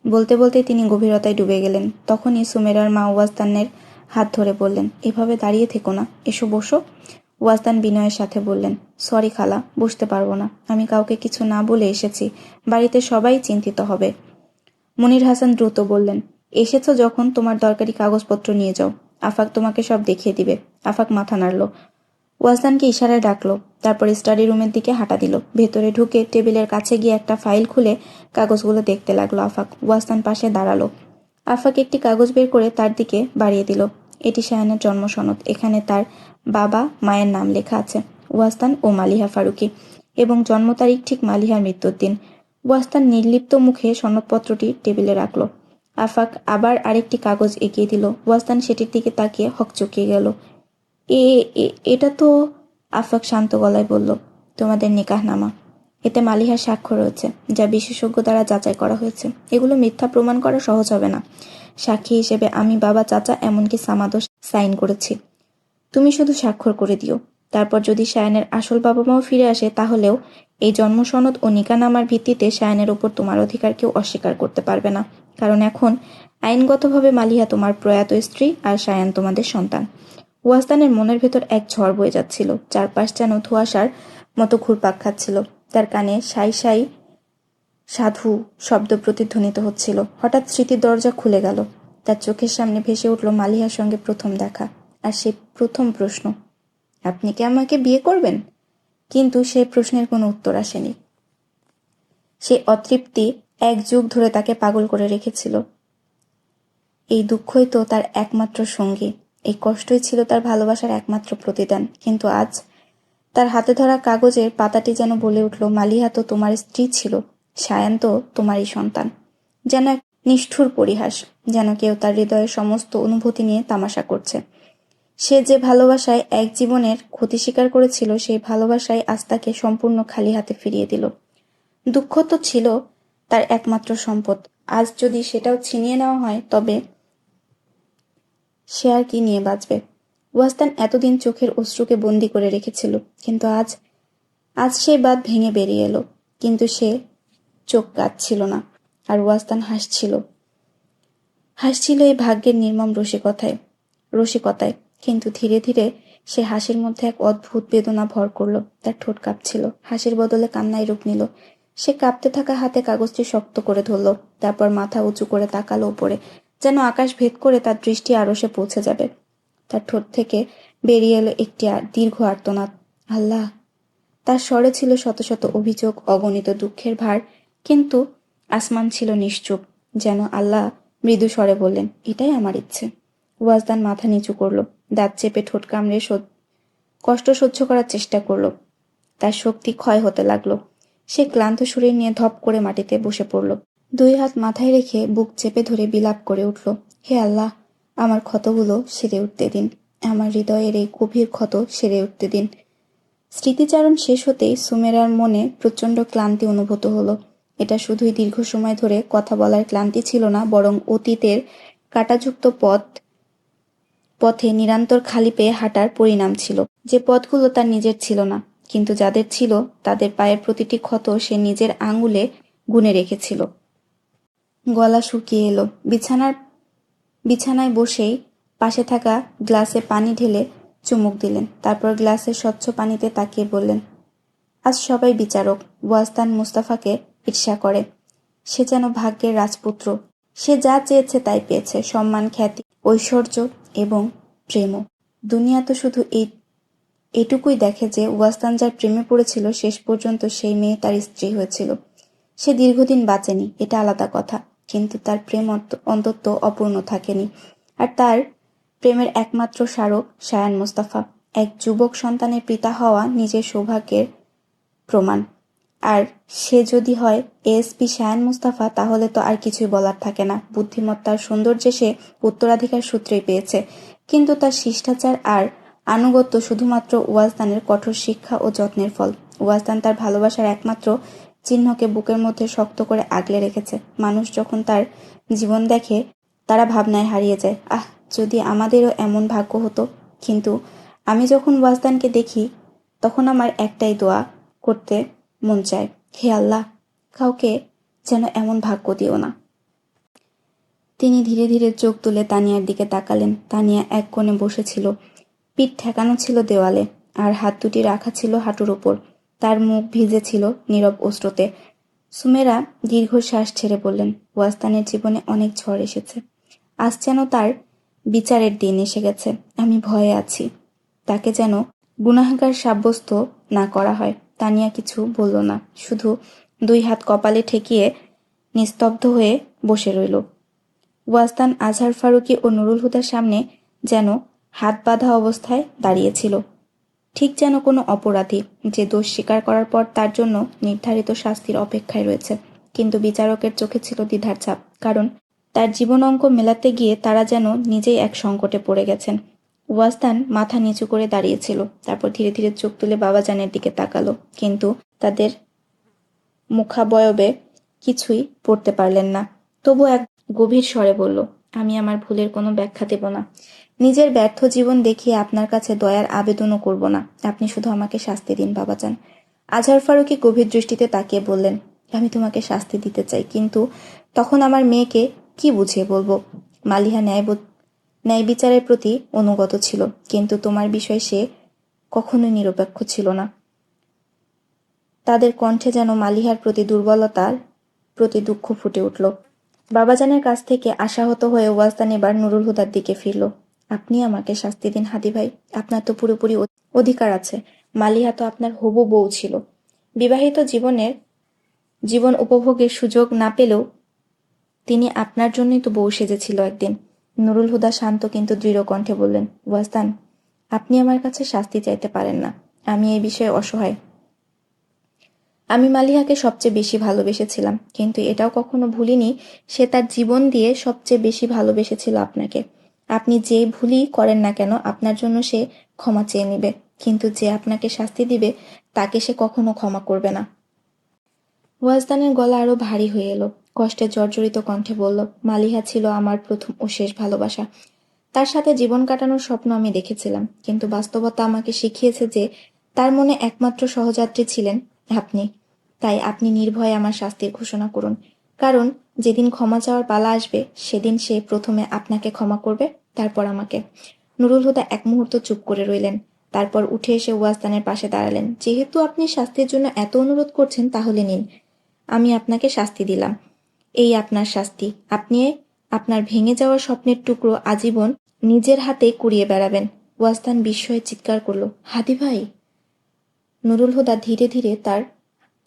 বলতে বলতে তিনি গভীরতায় ডুবে গেলেন। তখনই সুমেরার মা ওয়াজদানের হাত ধরে বললেন, এভাবে দাঁড়িয়ে থেকো না, এসো বসো। ওয়াজদান বিনয়ের সাথে বললেন, সরি খালা, বসতে পারবো না, আমি কাউকে কিছু না বলে এসেছি, বাড়িতে সবাই চিন্তিত হবে। মুনির হাসান দ্রুত বললেন, এসেছো যখন তোমার দরকারি কাগজপত্র নিয়ে যাও, আফাক তোমাকে সব দেখিয়ে দিবে। আফাক মাথা নাড়ল। ওয়াজদানকে ইশারায় ডাকলো। তারপর স্টাডি রুমের দিকে হাঁটা দিল। ভেতরে ঢুকে টেবিলের কাছে গিয়ে একটা ফাইল খুলে কাগজগুলো দেখতে লাগলো আফাক। ওয়াজদান পাশে দাঁড়ালো। আফাক একটি কাগজ বের করে তার দিকে বাড়িয়ে দিল। এটি সায়ানের জন্ম সনদ। এখানে তার বাবা মায়ের নাম লেখা আছে, ওয়াজদান ও মালিহা ফারুকি, এবং জন্ম তারিখ ঠিক মালিহার মৃত্যুর দিন। ওয়াজদান নির্লিপ্ত মুখে সনদপত্রটি টেবিলে রাখল। আফাক আবার আরেকটি কাগজ এগিয়ে দিল। ওয়াজদান সেটির দিকে তাকিয়ে হকচকিয়ে গেল। এটা তো। আফাক শান্ত গলায় বলল, তোমাদের নিকাহনামা। এতে মালিহার স্বাক্ষর রয়েছে, যা বিশেষজ্ঞ দ্বারা যাচাই করা হয়েছে। এগুলো মিথ্যা প্রমাণ করা সহজ হবে না। সাক্ষী হিসেবে আমি, বাবা, চাচা, এমনকি সামাদও সাইন করেছি। তুমি শুধু স্বাক্ষর করে দিও। তারপর যদি সায়ানের আসল বাবা মাও ফিরে আসে, তাহলেও এই জন্ম সনদ ও নিকাহনামার ভিত্তিতে সায়ানের ওপর তোমার অধিকার কেউ অস্বীকার করতে পারবে না। কারণ এখন আইনগতভাবে মালিহা তোমার প্রয়াত স্ত্রী আর সায়ান তোমাদের সন্তান। ওয়াজদানের মনের ভেতর এক ঝড় বয়ে যাচ্ছিল। চারপাশ যেন ধোঁয়াশার মতো ঘুরপাক খাচ্ছিল। তার কানে সাই সাই সাধু শব্দ প্রতিধ্বনিত হচ্ছিল। হঠাৎ স্মৃতির দরজা খুলে গেল। তার চোখের সামনে ভেসে উঠল মালিহার সঙ্গে প্রথম দেখা, আর সেই প্রথম প্রশ্ন, আপনি কি আমাকে বিয়ে করবেন? কিন্তু সেই প্রশ্নের কোনো উত্তর আসেনি। সে অতৃপ্তি 1 যুগ ধরে তাকে পাগল করে রেখেছিল। এই দুঃখই তো তার একমাত্র সঙ্গী। এই কষ্টই ছিল তার ভালোবাসার একমাত্র প্রতিদান। কিন্তু আজ তার হাতে ধরা কাগজের পাতাটি যেন বলে উঠল, মালিহা তো তোমার স্ত্রী ছিল, সায়ান তো তোমারই সন্তান। যেন এক নিষ্ঠুর পরিহাস, যেন কেউ তার হৃদয়ের সমস্ত অনুভূতি নিয়ে তামাশা করছে। সে যে ভালোবাসায় এক জীবনের ক্ষতি স্বীকার করেছিল, সেই ভালোবাসায় আজ তাকে সম্পূর্ণ খালি হাতে ফিরিয়ে দিল। দুঃখ তো ছিল তার একমাত্র সম্পদ, আজ যদি সেটাও ছিনিয়ে নেওয়া হয় তবে সে আর কি নিয়ে বাঁচবে? ওয়াস্তান এতদিন চোখের অশ্রুকে বন্দি করে রেখেছিল, কিন্তু আজ আজ সেই বাঁধ ভেঙে বেরিয়ে এলো। কিন্তু সে চোখ কাঁদছিল না, আর ওয়াস্তান হাসছিল। হাসছিল এই ভাগ্যের নির্মম রসিকতায়। কিন্তু ধীরে ধীরে সে হাসির মধ্যে এক অদ্ভুত বেদনা ভর করল। তার ঠোঁট কাঁপছিল, হাসির বদলে কান্নায় রূপ নিল। সে কাঁপতে থাকা হাতে কাগজটি শক্ত করে ধরল, তারপর মাথা উঁচু করে তাকালো উপরে, যেন আকাশ ভেদ করে তার দৃষ্টি আরো সে পৌঁছে যাবে। তার ঠোঁট থেকে বেরিয়ে এলো একটি দীর্ঘ আর্তনাদ। আল্লাহ! তার স্বরে ছিল শত শত অভিযোগ, অগণিত দুঃখের ভার। কিন্তু আসমান ছিল নিশ্চুপ, যেন আল্লাহ মৃদু স্বরে বললেন, এটাই আমার ইচ্ছে। ওয়াজদান মাথা নিচু করলো, দাঁত চেপে ঠোঁট কামড়ে কষ্ট সহ্য করার চেষ্টা করলো। তার শক্তি ক্ষয় হতে লাগলো। সে ক্লান্ত শরীর নিয়ে ধপ করে মাটিতে বসে পড়ল। দুই হাত মাথায় রেখে বুক চেপে ধরে বিলাপ করে উঠল, হে আল্লাহ, আমার ক্ষতগুলো সেরে উঠতে দিন, আমার হৃদয়ের এই গভীর ক্ষত সেরে উঠতে দিন। স্মৃতিচারণ শেষ হতেই সুমেরার মনে প্রচণ্ড ক্লান্তি অনুভূত হলো। এটা শুধুই দীর্ঘ সময় ধরে কথা বলার ক্লান্তি ছিল না, বরং অতীতের কাঁটাযুক্ত পথে নিরন্তর খালি পেয়ে হাঁটার পরিণাম ছিল। যে পথগুলো তার নিজের ছিল না, কিন্তু যাদের ছিল তাদের পায়ের প্রতিটি ক্ষত সে নিজের আঙুলে গুনে রেখেছিল। গলা শুকিয়ে এলো। বিছানায় বসেই পাশে থাকা গ্লাসে পানি ঢেলে চুমুক দিলেন। তারপর গ্লাসের স্বচ্ছ পানিতে তাকিয়ে বললেন, আজ সবাই বিচারক। ওয়াস্তান মুস্তাফাকে ঈর্ষা করে। সে যেন ভাগ্যের রাজপুত্র। সে যা চেয়েছে তাই পেয়েছে, সম্মান, খ্যাতি, ঐশ্বর্য এবং প্রেমও। দুনিয়া তো শুধু এটুকুই দেখে যে ওয়াস্তান যার প্রেমে পড়েছিল শেষ পর্যন্ত সেই মেয়ে তার স্ত্রী হয়েছিল। সে দীর্ঘদিন বাঁচেনি, এটা আলাদা কথা, কিন্তু তার প্রেম অন্তত অপূর্ণ থাকেনি। আর তার প্রেমের একমাত্র স্মারক সায়ান মোস্তাফা, এক যুবক সন্তানের পিতা হওয়া নিজের সৌভাগ্যের প্রমাণ। আর সে যদি হয় এএসপি সায়ান মুস্তাফা, তাহলে তো আর কিছুই বলার থাকে না। বুদ্ধিমত্তার সৌন্দর্যে সে উত্তরাধিকার সূত্রেই পেয়েছে, কিন্তু তার শিষ্টাচার আর আনুগত্য শুধুমাত্র ওয়াজদানের কঠোর শিক্ষা ও যত্নের ফল। ওয়াজদান তার ভালোবাসার একমাত্র চিহ্নকে বুকের মধ্যে শক্ত করে আগলে রেখেছে। মানুষ যখন তার জীবন দেখে, তারা ভাবনায় হারিয়ে যায়, আহ, যদি আমাদেরও এমন ভাগ্য হতো। কিন্তু আমি যখন ওয়াজদানকে দেখি, তখন আমার একটাই দোয়া করতে মন চায়, হে আল্লাহ, কাউকে যেন এমন ভাগ্য দিও না। তিনি ধীরে ধীরে চোখ তুলে তানিয়ার দিকে তাকালেন। তানিয়া এক কোণে বসেছিল, পিঠ ঠেকানো ছিল দেওয়ালে, আর হাত দুটি রাখা ছিল হাঁটুর উপর। তার মুখ ভিজে ছিল নীরব অশ্রুতে। সুমেরা দীর্ঘশ্বাস ছেড়ে বললেন, ওয়াস্তানের জীবনে অনেক ঝড় এসেছে, আজ যেন তার বিচারের দিন এসে গেছে। আমি ভয়ে আছি, তাকে যেন গুনাহগার সাব্যস্ত না করা হয়। তানিয়া কিছু বলল না, শুধু দুই হাত কপালে ঠেকিয়ে নিস্তব্ধ হয়ে বসে রইল। ওয়াস্তান আজহার ফারুকী ও নুরুল হুদার সামনে যেন হাত বাঁধা অবস্থায় দাঁড়িয়েছিল, ঠিক যেন কোনো অপরাধী যে দোষ স্বীকার করার পর তার জন্য নির্ধারিত শাস্তির অপেক্ষায় রয়েছে। কিন্তু বিচারকের চোখে ছিল দ্বিধার ছাপ, কারণ তার জীবন অঙ্ক মেলাতে গিয়ে তারা যেন নিজেই এক সংকটে পড়ে গেছেন। ওয়াস্তান মাথা নিচু করে দাঁড়িয়েছিল, তারপর ধীরে ধীরে চোখ তুলে বাবাজানের দিকে তাকালো, কিন্তু তাদের মুখাবয়বে কিছুই পড়তে পারলেন না। তবু এক গভীর স্বরে বলল, আমি আমার ভুলের কোনো ব্যাখ্যা দেব না, নিজের ব্যর্থ জীবন দেখিয়ে আপনার কাছে দয়ার আবেদনও করব না। আপনি শুধু আমাকে শাস্তি দিন বাবাজান। আজহার ফারুকী গভীর দৃষ্টিতে তাকিয়ে বললেন, আমি তোমাকে শাস্তি দিতে চাই, কিন্তু তখন আমার মেয়েকে কি বুঝিয়ে বলবো? মালিহা ন্যায় বিচারের প্রতি অনুগত ছিল, কিন্তু তোমার বিষয়ে সে কখনোই নিরপেক্ষ ছিল না। তাদের কণ্ঠে যেন মালিহার প্রতি দুর্বলতার প্রতি দুঃখ ফুটে উঠল। বাবাজানের কাছ থেকে আশাহত হয়ে ওয়াজদান এবার নুরুল হুদার দিকে ফিরল। আপনি আমাকে শাস্তি দিন হাদি ভাই, আপনার তো পুরোপুরি অধিকার আছে। মালিহা তো আপনার হবু বউ ছিল। বিবাহিত জীবন উপভোগের সুযোগ না পেলেও তিনি আপনার জন্যই তো বউ সেজেছিল একদিন। নুরুল হুদা শান্ত কিন্তু দৃঢ় কণ্ঠে বললেন, ওয়াজদান, আপনি আমার কাছে শাস্তি চাইতে পারেন না। আমি এই বিষয়ে অসহায়। আমি মালিহাকে সবচেয়ে বেশি ভালোবেসেছিলাম, কিন্তু এটাও কখনো ভুলিনি সে তার জীবন দিয়ে সবচেয়ে বেশি ভালোবেসেছিল আপনাকে। আপনি যেই ভুলই করেন না কেন আপনার জন্য সে ক্ষমা চেয়ে নেবে, কিন্তু যে আপনাকে শাস্তি দিবে তাকে সে কখনো ক্ষমা করবে না। ওয়াজদানের গলা আরো ভারী হয়ে এলো। কষ্টে জর্জরিত কণ্ঠে বলল, মালিহা ছিল আমার প্রথম ও শেষ ভালোবাসা। তার সাথে জীবন কাটানোর স্বপ্ন আমি দেখেছিলাম, কিন্তু বাস্তবতা আমাকে শিখিয়েছে যে তার মনে একমাত্র সহযাত্রী ছিলেন আপনি। তাই আপনি নির্ভয়ে আমার শাস্তির ঘোষণা করুন, কারণ যেদিন ক্ষমা চাওয়ার পালা আসবে সেদিন সে প্রথমে আপনাকে ক্ষমা করবে, তারপর আমাকে। নুরুল হুদা এক মুহূর্ত চুপ করে রইলেন, তারপর উঠে এসে ওয়াজদানের পাশে দাঁড়ালেন। যেহেতু আপনি শাস্তির জন্য এত অনুরোধ করছেন, তাহলে নিন, আমি আপনাকে শাস্তি দিলাম। এই আপনার শাস্তি। আপনি আপনার ভেঙে যাওয়া স্বপ্নের টুকরো আজীবন নিজের হাতে কুড়িয়ে বেড়াবেন। ওয়াজদান বিস্ময়ে চিৎকার করল, হাদি ভাই! নুরুল হুদা ধীরে ধীরে তার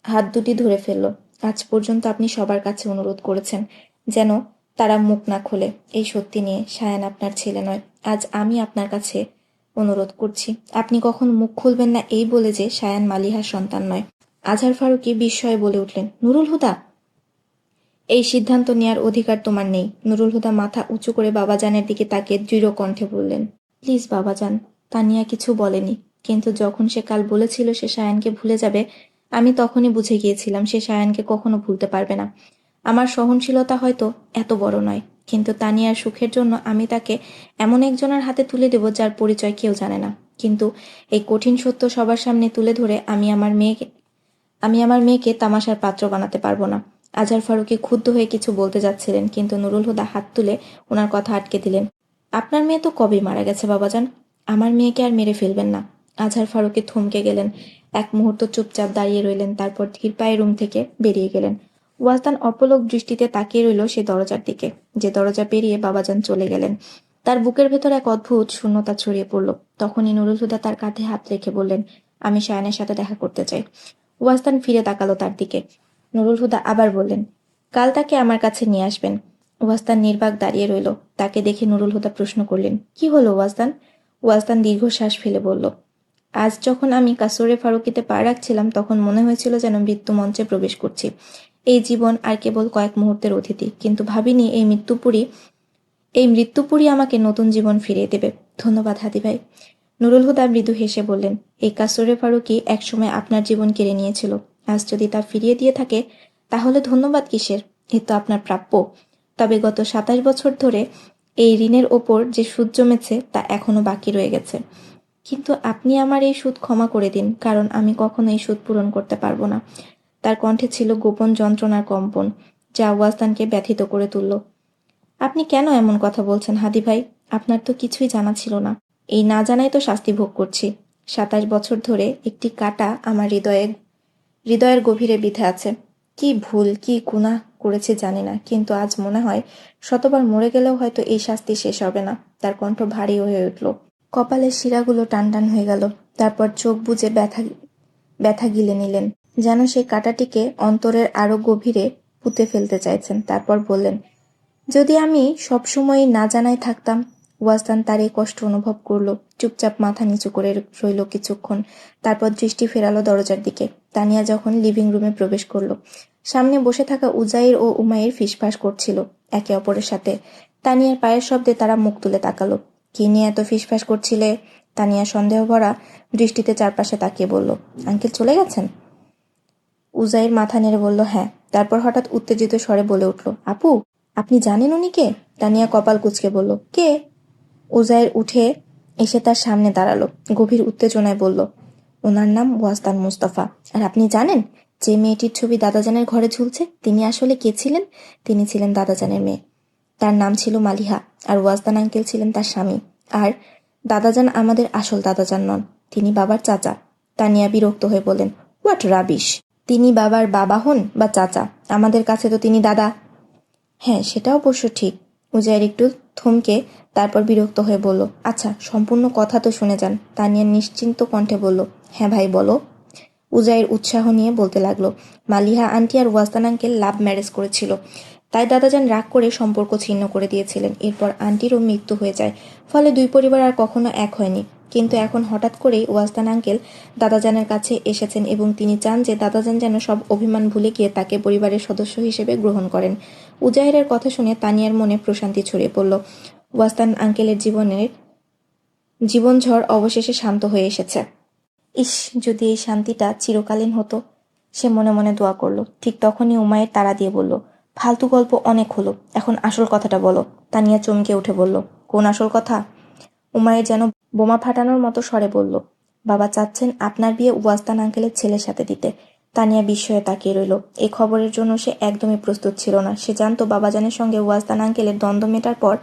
হাত দুটি ধরে ফেলল। আজ পর্যন্ত আপনি সবার কাছে অনুরোধ করেছেন যেন তারা মুখ না খোলে এই সত্যি নিয়ে সায়ান আপনার ছেলে নয়। আজ আমি আপনার কাছে অনুরোধ করছি, আপনি কখন মুখ খুলবেন না এই বলে যে সায়ান মালিহার সন্তান নয়। আজহার ফারুকী বিস্ময়ে বলে উঠলেন, নুরুল হুদা, এই সিদ্ধান্ত নেয়ার অধিকার তোমার নেই। নুরুল হুদা মাথা উঁচু করে বাবাজানের দিকে তাকিয়ে দৃঢ় কণ্ঠে বললেন, প্লিজ বাবাজান। তানিয়া কিছু বলেনি, কিন্তু যখন সে কাল বলেছিল সে সায়ানকে ভুলে যাবে, আমি তখনই বুঝে গিয়েছিলাম সে সায়ানকে কখনো ভুলতে পারবে না। আমার সহনশীলতা হয়তো এত বড় নয়, কিন্তু তানিয়ার সুখের জন্য আমি তাকে এমন একজনের হাতে তুলে দেব যার পরিচয় কেউ জানে না। কিন্তু এই কঠিন সত্য সবার সামনে তুলে ধরে আমি আমার মেয়েকে তামাশার পাত্র বানাতে পারবো না। আজহার ফারুকী ক্ষুব্ধ হয়ে কিছু বলতে যাচ্ছিলেন, কিন্তু নুরুল হুদা হাত তুলে ওনার কথা আটকে দিলেন। আপনার মেয়ে তো কবেই মারা গেছে বাবাজান, আমার মেয়েকে আর মেরে ফেলবেন না। আজহার ফারুকী থমকে গেলেন, এক মুহূর্ত চুপচাপ দাঁড়িয়ে রইলেন, তারপর ধীর পায়ে রুম থেকে বেরিয়ে গেলেন। ওয়াজদান অপলক দৃষ্টিতে তাকিয়ে রইল সে দরজার দিকে, যে দরজা পেরিয়ে বাবাজান চলে গেলেন। তার বুকের ভেতর এক অদ্ভুত শূন্যতা ছড়িয়ে পড়ল। তখনই নুরুল হুদা তার কাঁধে হাত রেখে বললেন, আমি সায়ানের সাথে দেখা করতে চাই। ওয়াজদান ফিরে তাকালো তার দিকে। নুরুল হুদা আবার বললেন, কাল তাকে আমার কাছে নিয়ে আসবেন। ওয়াজদান নির্বাক দাঁড়িয়ে রইল। তাকে দেখে নুরুল হুদা প্রশ্ন করলেন, কি হলো ওয়াজদান? ওয়াজদান দীর্ঘশ্বাস ফেলে বলল, আজ যখন আমি কাসরে ফারুকিতে পা রাখছিলাম তখন মনে হয়েছিল যেন মৃত্যু মঞ্চে প্রবেশ করছি। এই জীবন আর কেবল কয়েক মুহূর্তের অতিথি, কিন্তু ভাবিনি এই মৃত্যুপুরী আমাকে নতুন জীবন ফিরিয়ে দেবে। ধন্যবাদ হাদি ভাই। নুরুল হুদা মৃদু হেসে বললেন, এই কাসরে ফারুকি একসময় আপনার জীবন কেড়ে নিয়েছিল। আজ যদি তা ফিরিয়ে দিয়ে থাকে তাহলে ধন্যবাদ কিসের? এ তো আপনার প্রাপ্য। তবে গত 27 বছর ধরে এই ঋণের ওপর যে সুদ জমেছে তা এখনো বাকি রয়ে গেছে। কিন্তু আপনি আমার এই সুদ ক্ষমা করে দিন, কারণ আমি কখনো এই সুদ পূরণ করতে পারবো না। তার কণ্ঠে ছিল গোপন যন্ত্রণার কম্পন, যা ওয়াজদানকে ব্যথিত করে তুলল। আপনি কেন এমন কথা বলছেন হাদি ভাই? আপনার তো কিছুই জানা ছিল না। এই না জানাই তো শাস্তি ভোগ করছি। 27 বছর ধরে একটি কাঁটা আমার হৃদয়ের গভীরে বিঁধে আছে। কি ভুল, কি গুনাহ করেছি জানি না, কিন্তু আজ মনে হয় শতবার মরে গেলেও হয়তো এই শাস্তি শেষ হবে না। তার কণ্ঠ ভারী হয়ে উঠল, কপালের শিরাগুলো টান টান হয়ে গেল। তারপর চোখ বুজে ব্যথা গিলে নিলেন, যেন সেই কাঁটাটিকে অন্তরের আরো গভীরে পুঁতে ফেলতে চাইছেন। তারপর বললেন, যদি আমি সবসময় না জানাই থাকতাম। ওয়াজদান তার এই কষ্ট অনুভব করল, চুপচাপ মাথা নিচু করে রইল কিছুক্ষণ, তারপর দৃষ্টি ফেরালো দরজার দিকে। তানিয়া যখন লিভিং রুমে প্রবেশ করলো, সামনে বসে থাকা উজাইর ও উমাইর ফিসফাস করছিল একে অপরের সাথে। তানিয়ার পায়ের শব্দে তারা মুখ তুলে তাকালো। কি নিয়ে এত ফিসফাস করছিলে? তানিয়া সন্দেহ ভরা দৃষ্টিতে চারপাশে তাকিয়ে বলল, আঙ্কেল চলে গেছেন? উজাইর মাথা নেড়ে বলল, হ্যাঁ। তারপর হঠাৎ উত্তেজিত স্বরে বলে উঠল, আপু, আপনি জানেন উনি কে? তানিয়া কপাল কুঁচকে বলল, কে? উজাইর উঠে এসে তার সামনে দাঁড়ালো, গভীর উত্তেজনায় বলল, ওনার নাম ওয়াজদান মুস্তাফা। আর আপনি জানেন যে মেয়েটির ছবি দাদাজানের ঘরে ঝুলছে তিনি আসলে কে ছিলেন? তিনি ছিলেন দাদাজানের মেয়ে। তার নাম ছিল মালিহা, আর ওয়াজদান আঙ্কেল ছিলেন তার স্বামী। আর দাদাজান আমাদের আসল দাদাজান নন, তিনি বাবার চাচা। তানিয়া বিরক্ত হয়ে বললেন, হোয়াট রাবিশ! তিনি বাবার বাবা হন বা চাচা, আমাদের কাছে তো তিনি দাদা। হ্যাঁ, সেটা অবশ্য ঠিক। উজাইর একটু থমকে তারপর বিরক্ত হয়ে বলল, আচ্ছা সম্পূর্ণ কথা তো শুনে যান। তানিয়া নিশ্চিন্ত কণ্ঠে বলল, হ্যাঁ ভাই বলো। উজাইর উৎসাহ নিয়ে বলতে লাগলো, মালিহা আন্টি আর ওয়াজদান আঙ্কেল লাভ ম্যারেজ করেছিল। তাই দাদাজান রাগ করে সম্পর্ক ছিন্ন করে দিয়েছিলেন। এরপর আন্টিরও মৃত্যু হয়ে যায়, ফলে দুই পরিবার আর কখনো এক হয়নি। কিন্তু এখন হঠাৎ করেই ওয়াজদান আঙ্কেল দাদাজানের কাছে এসেছেন এবং তিনি চান যে দাদাজান যেন সব অভিমান ভুলে গিয়ে তাকে পরিবারের সদস্য হিসেবে গ্রহণ করেন। উজাহেরের কথা শুনে তানিয়ার মনে প্রশান্তি ছড়িয়ে পড়ল। ওয়াজদান আঙ্কেলের জীবনঝড় অবশেষে শান্ত হয়ে এসেছে। ইস, যদি এই শান্তিটা চিরকালীন হতো। সে মনে মনে দোয়া করল। ঠিক তখনই উমায়ের তাড়া দিয়ে বলল, ফালতু গল্প অনেক হলো, এখন আসল কথাটা বলো। তানিয়া চমকে উঠে বলল, কোন আসল কথা? উমায়ের যেন বোমা ফাটানোর মতো স্বরে বলল, বাবা চাচ্ছেন আপনার বিয়ে ওয়াজদান আঙ্কেলের ছেলের সাথে দিতে। তানিয়া বিস্ময়ে তাকিয়ে রইল। এই খবরের জন্য সে একদমই প্রস্তুত ছিল না। সে জানত বাবাজানের সঙ্গে ওয়াজদান আঙ্কেলের দ্বন্দ্ব মেটার পর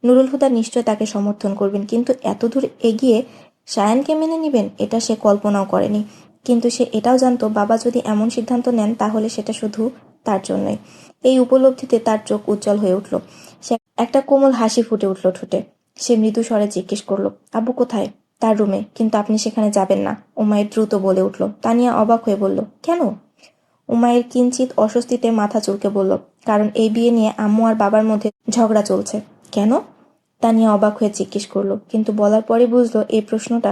নুরুল হুদা নিশ্চয় তাকে সমর্থন করবেন, কিন্তু এতদূর এগিয়ে সায়ানকে মেনে নেবেন এটা সে কল্পনাও করেনি। কিন্তু সে এটাও জানতো বাবা যদি এমন সিদ্ধান্ত নেন তাহলে সেটা শুধু তার জন্যই। এই উপলব্ধিতে তার চোখ উজ্জ্বল হয়ে উঠল। সে একটা কোমল হাসি ফুটে উঠল ঠোঁটে। সে মৃদু স্বরে জিজ্ঞেস করল, আব্বু কোথায়? তার রুমে, কিন্তু আপনি সেখানে যাবেন না। উমায়ের দ্রুত বলে উঠল। তানিয়া অবাক হয়ে বলল, কেন? উমায়ের কিঞ্চিত অস্বস্তিতে মাথা চুলকে বলল, কারণ এই বিয়ে নিয়ে আম্মু আর বাবার মধ্যে ঝগড়া চলছে। কেন? তানিয়া অবাক হয়ে জিজ্ঞেস করলো, কিন্তু বলার পরে বুঝলো এই প্রশ্নটা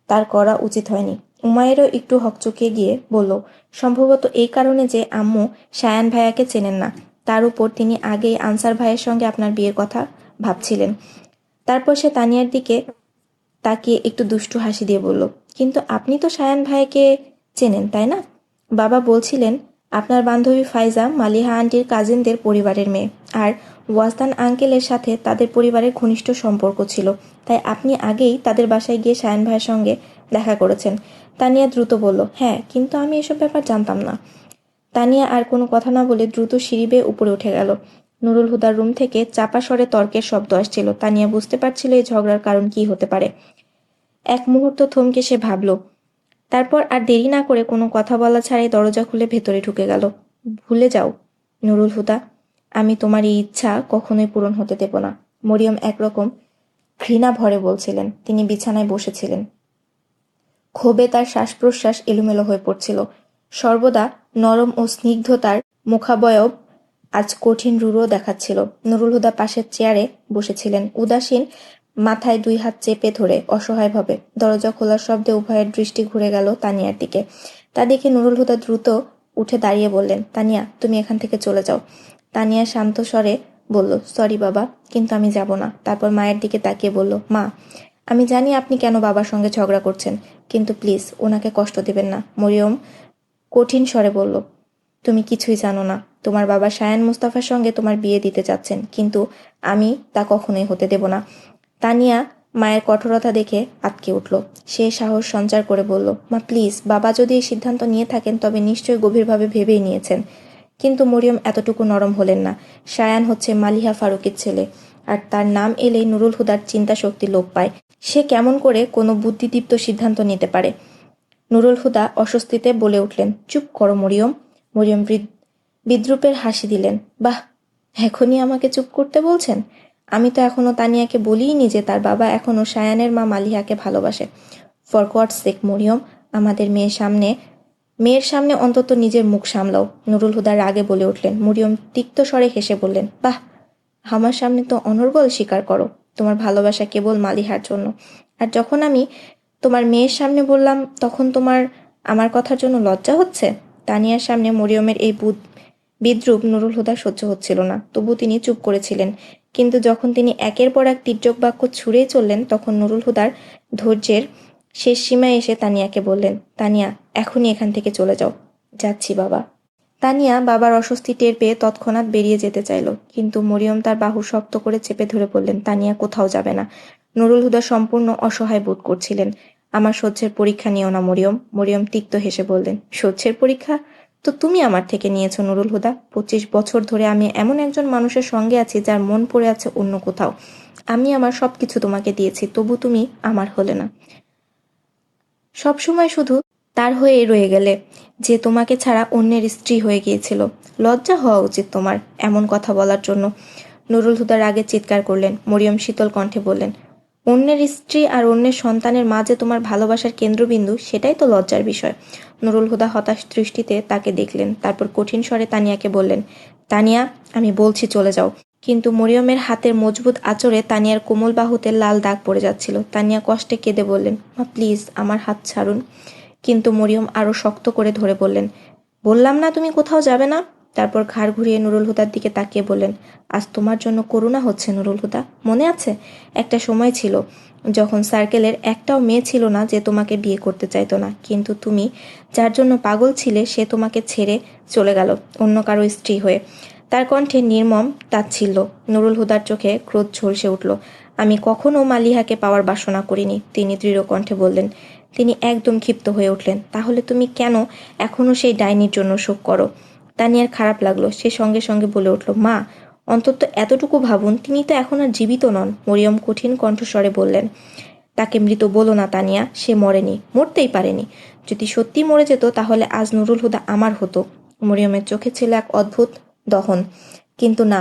তার করা উচিত হয়নি। উমায়েরও একটু হকচকিয়ে গিয়ে বলল, সম্ভবত এই কারণে যে আম্মু সায়ান ভাইয়াকে চেনেন না। তার উপর তিনি আগেই আনসার ভাইয়ের সঙ্গে আপনার বিয়ের কথা ভাবছিলেন। তারপর সে তানিয়ার দিকে তাকিয়ে একটু দুষ্টু হাসি দিয়ে বলল, কিন্তু আপনি তো সায়ান ভাইকে চেনেন, তাই না? বাবা বলছিলেন আপনার বান্ধবী ফাইজা মালিহা আন্টির কাজিনদের পরিবারের মেয়ে, আর ওয়াজদান আঙ্কেলের সাথে তাদের পরিবারের ঘনিষ্ঠ সম্পর্ক ছিল, তাই আপনি আগেই তাদের বাসায় গিয়ে সায়ান ভাইয়ের সঙ্গে দেখা করেছেন। তানিয়া দ্রুত বলল, হ্যাঁ, কিন্তু আমি এসব ব্যাপার জানতাম না। তানিয়া আর কোনো কথা না বলে দ্রুত সিঁড়ি বেয়ে উপরে উঠে গেল। নুরুল হুদার রুম থেকে চাপা স্বরে তর্কের শব্দ আসছিল। তানিয়া বুঝতে পারছিল এই ঝগড়ার কারণ কি হতে পারে। এক মুহূর্ত থমকে সে ভাবল, তারপর আর দেরি না করে কোনো কথা বলা ছাড়াই দরজা খুলে ভেতরে ঢুকে গেল। ভুলে যাও নুরুল হুদা, আমি তোমার এই ইচ্ছা কখনোই পূরণ হতে দেব না। মরিয়ম একরকম ঘৃণা ভরে বলছিলেন। তিনি বিছানায় বসেছিলেন। ক্ষোভে তার শ্বাস প্রশ্বাস এলোমেলো হয়ে পড়ছিল। সর্বদা নরম ও স্নিগ্ধতার মুখাবয়ব আজ কঠিন রূঢ় দেখাচ্ছিল। নুরুল হুদা পাশের চেয়ারে বসেছিলেন, উদাসীন মাথায় দুই হাত চেপে ধরে অসহায়ভাবে। দরজা খোলার শব্দে উভয়ের দৃষ্টি ঘুরে গেল তানিয়ার দিকে। তা দেখে নুরুল হুদা দ্রুত উঠে দাঁড়িয়ে বললেন, তানিয়া, তুমি এখান থেকে চলে যাও। তানিয়া শান্ত স্বরে বলল, সরি বাবা, কিন্তু আমি যাব না। তারপর মায়ের দিকে তাকিয়ে বলল, মা, আমি জানি আপনি কেন বাবার সঙ্গে ঝগড়া করছেন, কিন্তু প্লিজ ওনাকে কষ্ট দেবেন না। মরিয়ম কঠিন স্বরে বলল, তুমি কিছুই জানো না। তোমার বাবা শায়ান মুস্তাফার সঙ্গে তোমার বিয়ে দিতে চাচ্ছেন, কিন্তু আমি তা কখনোই হতে দেব না। তানিয়া মায়ের কঠোরতা দেখে আটকে উঠল। সে সাহস সঞ্চার করে বলল, মা প্লিজ, বাবা যদি এই সিদ্ধান্ত নিয়ে থাকেন তবে নিশ্চয়ই গভীরভাবে ভেবেই নিয়েছেন। কিন্তু মরিয়ম এতটুকু নরম হলেন না। শায়ান হচ্ছে মালিহা ফারুকের ছেলে, আর তার নাম এলেই নুরুল হুদার চিন্তা শক্তি লোপ পায়। সে কেমন করে কোনো বুদ্ধিদীপ্ত সিদ্ধান্ত নিতে পারে? নুরুল হুদা অস্বস্তিতে বলে উঠলেন, চুপ করো মরিয়ম। মরিয়ম বিদ্রুপের হাসি দিলেন, বাহ, এখনই আমাকে চুপ করতে বলছেন? আমি তো এখনো তানিয়াকে বলিনি যে তার বাবা এখনো শায়ানের মা মালিহাকে ভালোবাসে। ফর গডস সেক মরিয়ম, আমাদের মেয়ের সামনে অন্তত নিজের মুখ সামলাও। নুরুল হুদা রাগে বলে উঠলেন। মরিয়ম তিক্ত স্বরে হেসে বললেন, বাহ, আমার সামনে তো অনর্গল স্বীকার করো তোমার ভালোবাসা কেবল মালিহার জন্য, আর যখন আমি তোমার মেয়ের সামনে বললাম তখন তোমার আমার কথার জন্য লজ্জা হচ্ছে? তানিয়ার সামনে মরিয়মের এই বিদ্রুপ নুরুল হুদা সহ্য হচ্ছিল না। তবু তিনি চুপ করেছিলেন। কিন্তু যখন তিনি একের পর এক তির্যক বাক্য ছুঁড়েই চললেন তখন নুরুল হুদার ধৈর্যের শেষ সীমায় এসে তানিয়াকে বললেন, তানিয়া, এখনই এখান থেকে চলে যাও। যাচ্ছি বাবা। তানিয়া বাবার অস্বস্তি টের পেয়ে তৎক্ষণাৎ বেরিয়ে যেতে চাইল, কিন্তু মরিয়ম তার বাহু শক্ত করে চেপে ধরে বললেন, তানিয়া কোথাও যাবে না। নুরুল হুদা সম্পূর্ণ অসহায় বোধ করছিলেন। আমার সহ্যের পরীক্ষা নিও না মরিয়ম। মরিয়ম তিক্ত হেসে বললেন, সহ্যের পরীক্ষা তো তুমি আমার থেকে নিয়েছো নুরুল হুদা। 25 বছর ধরে আমি এমন একজন মানুষের সঙ্গে আছি যার মন পড়ে আছে অন্য কোথাও। আমি আমার সবকিছু তোমাকে দিয়েছি, তবু তুমি আমার হলে না। সবসময় শুধু তার হয়ে রয়ে গেলে, যে তোমাকে ছাড়া অন্যের স্ত্রী হয়ে গিয়েছিল। লজ্জা হওয়া উচিত তোমার এমন কথা বলার জন্য। নুরুল হুদা রাগে চিৎকার করলেন। মরিয়ম শীতল কণ্ঠে বললেন, অন্যের স্ত্রী আর অন্যের সন্তানের মা যে তোমার ভালোবাসার কেন্দ্রবিন্দু, সেটাই তো লজ্জার বিষয়। নুরুল হুদা হতাশ দৃষ্টিতে তাকে দেখলেন। তারপর কঠিন স্বরে তানিয়াকে বললেন, তানিয়া, আমি বলছি চলে যাও। কিন্তু মরিয়মের হাতের মজবুত আঁচড়ে তানিয়ার কোমল বাহুতে লাল দাগ পড়ে যাচ্ছিল। তানিয়া কষ্টে কেঁদে বললেন, মা প্লিজ আমার হাত ছাড়ুন। কিন্তু মরিয়ম আরও শক্ত করে ধরে বললেন, বললাম না তুমি কোথাও যাবে না। তারপর ঘাড় ঘুরিয়ে নুরুল হুদার দিকে তাকিয়ে বললেন, আজ তোমার জন্য করুণা হচ্ছে নুরুল হুদা। মনে আছে একটা সময় ছিল যখন সার্কেলের একটাও মেয়ে ছিল না যে তোমাকে বিয়ে করতে চাইতো না, কিন্তু তুমি যার জন্য পাগল ছিলে সে তোমাকে ছেড়ে চলে গেল অন্য কারো স্ত্রী হয়ে। তার কণ্ঠে নির্মম তাচ্ছিল্য। নুরুল হুদার চোখে ক্রোধ ঝলসে উঠল। আমি কখনো মালিহাকে পাওয়ার বাসনা করিনি, তিনি দৃঢ় কণ্ঠে বললেন। তিনি একদম ক্ষিপ্ত হয়ে উঠলেন, তাহলে তুমি কেন এখনো সেই ডাইনির জন্য শোক করো? তানিয়ার খারাপ লাগলো। সে সঙ্গে সঙ্গে বলে উঠল, মা অন্তত এতটুকু ভাবুন, তিনি তো এখন আর জীবিত নন। মরিয়ম কঠিন কণ্ঠস্বরে বললেন, তাকে মৃত বলো না তানিয়া, সে মরেনি, মরতেই পারেনি। যদি সত্যি মরে যেত তাহলে আজ নুরুল হুদা আমার হতো। মরিয়মের চোখে ছিল এক অদ্ভুত দহন। কিন্তু না,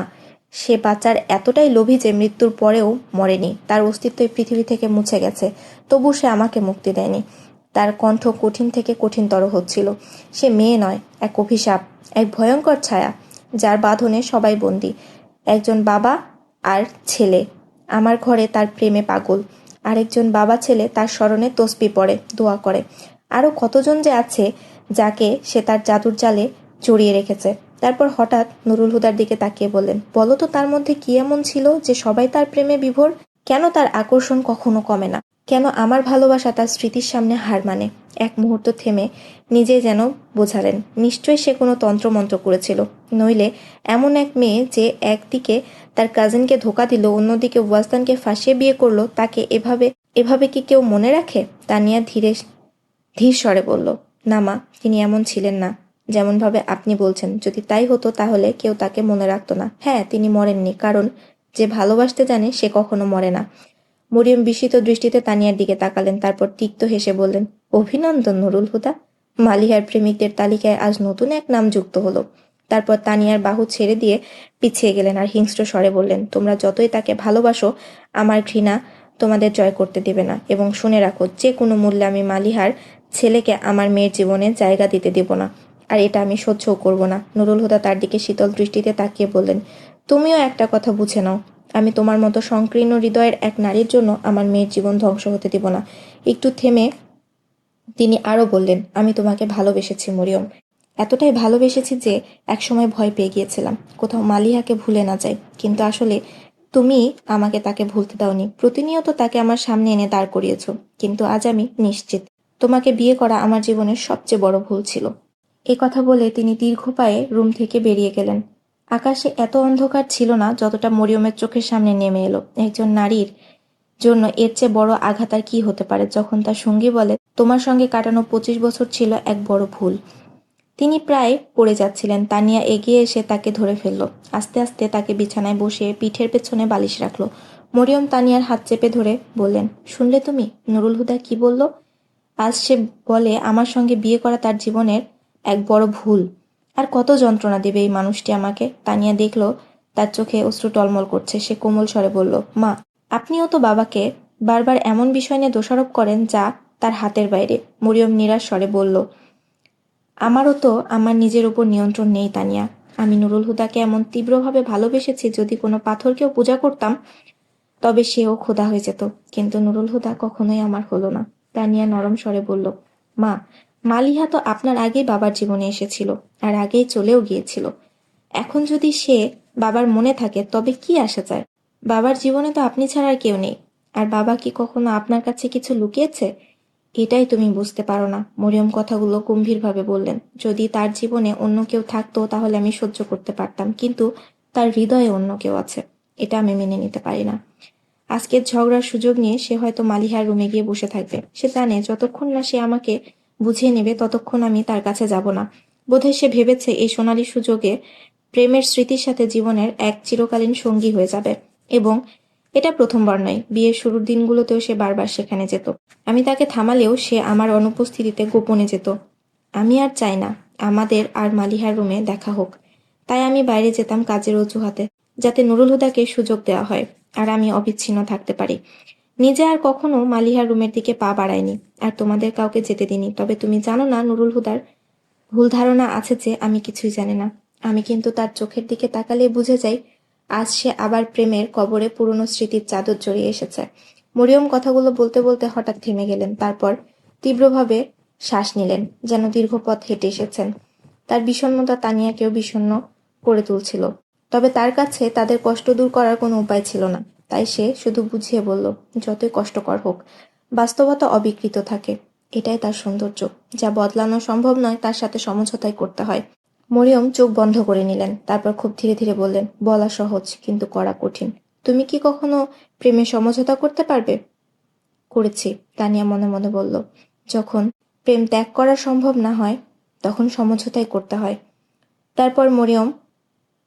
সে বাঁচার এতটাই লোভী যে মৃত্যুর পরেও মরেনি। তার অস্তিত্ব এই পৃথিবী থেকে মুছে গেছে, তবু সে আমাকে মুক্তি দেয়নি। তার কণ্ঠ কঠিন থেকে কঠিনতর হচ্ছিল। সে মেয়ে নয়, এক অভিশাপ, এক ভয়ঙ্কর ছায়া, যার বাঁধনে সবাই বন্দী। একজন বাবা আর ছেলে আমার ঘরে তার প্রেমে পাগল, আরেকজন বাবা ছেলে তার স্মরণে তসবি পড়ে, দোয়া করে। আরও কতজন যে আছে যাকে সে তার জাদুর জালে জড়িয়ে রেখেছে। তারপর হঠাৎ নুরুল হুদার দিকে তাকিয়ে বললেন, বলো তো তার মধ্যে কি এমন ছিল যে সবাই তার প্রেমে বিভোর? কেন তার আকর্ষণ কখনো কমে না? কেন আমার ভালোবাসা তার স্মৃতির সামনে হার মানে? এক মুহূর্ত থেমে নিজেই যেন বোঝালেন, নিশ্চয়ই সে কোনো তন্ত্রমন্ত্র করেছিল, নইলে এমন এক মেয়ে যে একদিকে তার কাজিনকে ধোকা দিল, অন্যদিকে ওয়াসদানকে ফাঁসিয়ে বিয়ে করলো, তাকে এভাবে এভাবে কি কেউ মনে রাখে? তানিয়া ধীর স্বরে বলল, না মা, তিনি এমন ছিলেন না যেমনভাবে আপনি বলছেন। যদি তাই হতো তাহলে কেউ তাকে মনে রাখতো না। হ্যাঁ, তিনি মরেননি, কারণ যে ভালোবাসতে জানে সে কখনো মরে না। মরিয়ম বিস্মিত দৃষ্টিতে তানিয়ার দিকে তাকালেন, তারপর তিক্ত হেসে বললেন, অভিনন্দন নুরুল হুদা, মালিহার প্রেমিকদের তালিকায় আজ নতুন এক নাম যুক্ত হলো। তারপর তানিয়ার বাহু ছেড়ে দিয়ে পিছিয়ে গেলেন আর হিংস্র স্বরে বললেন, তোমরা যতই তাকে ভালোবাসো, আমার ঘৃণা তোমাদের জয় করতে দেবে না। এবং শুনে রাখো, যে কোনো মূল্যে আমি মালিহার ছেলেকে আমার মেয়ের জীবনে জায়গা দিতে দেব না, আর এটা আমি সহ্যও করব না। নুরুল হুদা তার দিকে শীতল দৃষ্টিতে তাকিয়ে বললেন, তুমিও একটা কথা বুঝে নাও, আমি তোমার মতো সংকীর্ণ হৃদয়ের এক নারীর জন্য আমার মেয়ের জীবন ধ্বংস হতে দেব না। একটু থেমে তিনি আরও বললেন, আমি তোমাকে ভালোবেসেছি মরিয়ম, এতটাই ভালোবেসেছি যে একসময় ভয় পেয়ে গিয়েছিলাম কোথাও মালিহাকে ভুলে না যাই। কিন্তু আসলে তুমি আমাকে তাকে ভুলতে দাওনি, প্রতিনিয়ত তাকে আমার সামনে এনে দাঁড় করিয়েছ। কিন্তু আজ আমি নিশ্চিত তোমাকে বিয়ে করা আমার জীবনের সবচেয়ে বড় ভুল ছিল। এ কথা বলে তিনি দীর্ঘ পায়ে রুম থেকে বেরিয়ে গেলেন। আকাশে এত অন্ধকার ছিল না যতটা মরিয়মের চোখের সামনে নেমে এলো। একজন নারীর জন্য এর চেয়ে বড় আঘাত আর কি হতে পারে যখন তার সঙ্গী বলে, তোমার সঙ্গে কাটানো 25 বছর ছিল এক বড় ভুল। তিনি প্রায় পড়ে যাচ্ছিলেন। তানিয়া এগিয়ে এসে তাকে ধরে ফেলল। আস্তে আস্তে তাকে বিছানায় বসিয়ে পিঠের পেছনে বালিশ রাখল। মরিয়ম তানিয়ার হাত চেপে ধরে বললেন, শুনলে তুমি নুরুল হুদা কি বলল? আজ সে বলে আমার সঙ্গে বিয়ে করা তার জীবনের এক বড় ভুল। আর কত যন্ত্রণা দেবে এই মানুষটি আমাকে? তানিয়া দেখল তার চোখে অশ্রু টলমল করছে। সে কোমল স্বরে বলল, মা, আপনিও তো বাবাকে বারবার এমন বিষয় নিয়ে দোষারোপ করেন যা তার হাতের বাইরে। মরিয়ম নিরাশ স্বরে বলল, আমারও তো আমার নিজের উপর নিয়ন্ত্রণ নেই তানিয়া। আমি নুরুল হুদাকে এমন তীব্রভাবে ভালোবেসেছি, যদি কোনো পাথরকেও পূজা করতাম তবে সেও খোদা হয়ে যেত। কিন্তু নুরুল হুদা কখনোই আমার হলো না। তানিয়া নরম স্বরে বলল, মা, মালিহা তো আপনার আগেই বাবার জীবনে এসেছিল, আর আগেই চলেও গিয়েছিল। এখন যদি সে বাবার মনে থাকে তবে কি আসা যায়? বাবার জীবনে তো আপনি ছাড়া আর কেউ নেই। আর বাবা কি কখনো আপনার কাছে কিছু লুকিয়েছে? এটাই তুমি বুঝতে পারো না। মরিয়ম কথাগুলো গম্ভীরভাবে বললেন, যদি তার জীবনে অন্য কেউ থাকতো তাহলে আমি সহ্য করতে পারতাম, কিন্তু তার হৃদয়ে অন্য কেউ আছে, এটা আমি মেনে নিতে পারি না। আজকের ঝগড়ার সুযোগ নিয়ে সে হয়তো মালিহার রুমে গিয়ে বসে থাকবে। সে জানে যতক্ষণ না সে আমাকে বুঝিয়ে নেবে ততক্ষণ আমি তার কাছে যাব না। বোধহয় সে ভেবেছে এই সোনালী সুযোগে প্রেমের স্মৃতির সাথে জীবনের এক চিরকালীন সঙ্গী হয়ে যাবে। এবং এটা প্রথমবার নয়, বিয়ের শুরুর দিনগুলোতেও সে বারবার সেখানে যেত। আমি তাকে থামালেও সে আমার অনুপস্থিতিতে গোপনে যেত। আমি আর চাই না আমাদের আর মালিহার রুমে দেখা হোক। তাই আমি বাইরে যেতাম কাজের অজুহাতে, যাতে নুরুল হুদাকে সুযোগ দেওয়া হয় আর আমি অবিচ্ছিন্ন থাকতে পারি। নিজে আর কখনো মালিহার রুমের দিকে পা বাড়ায়নি, আর তোমাদের কাউকে যেতে দিনি। তবে তুমি জানো না, নুরুল হুদার ভুল ধারণা আছে যে আমি কিছুই জানি না। আমি কিন্তু তার চোখের দিকে তাকালে বুঝে যাই আজ সে আবার প্রেমের কবরে পুরনো স্মৃতির চাদর জড়িয়ে এসেছে। মরিয়ম কথাগুলো বলতে বলতে হঠাৎ থেমে গেলেন, তারপর তীব্রভাবে শ্বাস নিলেন, যেন দীর্ঘ পথ হেঁটে এসেছেন। তার বিষণ্ণতা তানিয়াকেও বিষণ্ণ করে তুলছিল, তবে তার কাছে তাদের কষ্ট দূর করার কোনো উপায় ছিল না। তাই সে শুধু বুঝিয়ে বলল, যতই কষ্টকর হোক, বাস্তবতা অবিকৃত থাকে। এটাই তার সৌন্দর্য, যা বদলানো সম্ভব নয়, তার সাথে সমঝোতাই করতে হয়। মরিয়ম চোখ বন্ধ করে নিলেন, তারপর খুব ধীরে ধীরে বললেন, বলা সহজ কিন্তু করা কঠিন। তুমি কি কখনো প্রেমে সমঝোতা করতে পারবে? করেছি, তানিয়া মনে মনে বলল। যখন প্রেম ত্যাগ করা সম্ভব না হয়, তখন সমঝোতাই করতে হয়। তারপর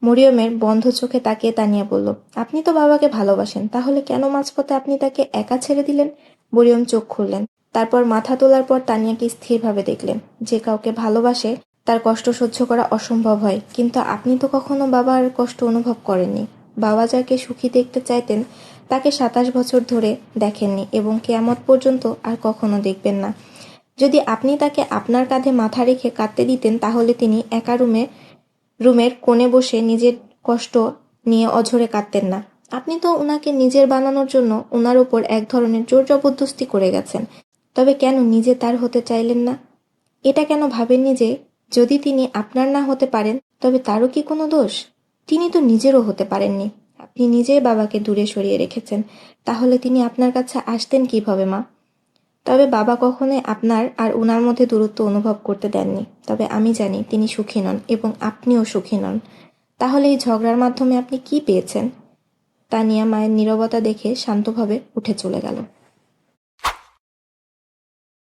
মরিয়মের বন্ধ চোখে তাকিয়ে তানিয়া বলল, আপনি তো বাবাকে ভালোবাসেন, তাহলে কেন মাঝপথে আপনি তাকে একা ছেড়ে দিলেন? মরিয়ম চোখ খুললেন, তারপর মাথা তোলার পর তানিয়াকে স্থিরভাবে দেখলেন। যে কাউকে ভালোবাসে তার কষ্ট সহ্য করা অসম্ভব হয়, কিন্তু আপনি তো কখনো বাবার কষ্ট অনুভব করেননি। বাবা যাকে সুখী দেখতে চাইতেন তাকে 27 বছর ধরে দেখেননি এবং কেয়ামত পর্যন্ত আর কখনো দেখবেন না। যদি আপনি তাকে আপনার কাঁধে মাথা রেখে কাঁদতে দিতেন, তাহলে তিনি একা রুমের কোণে বসে নিজের কষ্ট নিয়ে অঝরে কাঁদতেন না। আপনি তো উনাকে নিজের বানানোর জন্য উনার ওপর এক ধরনের জোর জবরদস্তি করে গেছেন। তবে কেন নিজে তার হতে চাইলেন না? এটা কেন ভাবেননি যে যদি তিনি আপনার না হতে পারেন, তবে তারও কি কোনো দোষ? তিনি তো নিজেরও হতে পারেননি। আপনি নিজেই বাবাকে দূরে সরিয়ে রেখেছেন, তাহলে তিনি আপনার কাছে আসতেন কিভাবে মা? তবে বাবা কখনোই আপনার আর উনার মধ্যে দূরত্ব অনুভব করতে দেননি। তবে আমি জানি তিনি সুখী নন এবং আপনিও সুখী নন। তাহলে এই ঝগড়ার মাধ্যমে আপনি কি পেয়েছেন? তানিয়া মায়ের নীরবতা দেখে শান্তভাবে উঠে চলে গেল।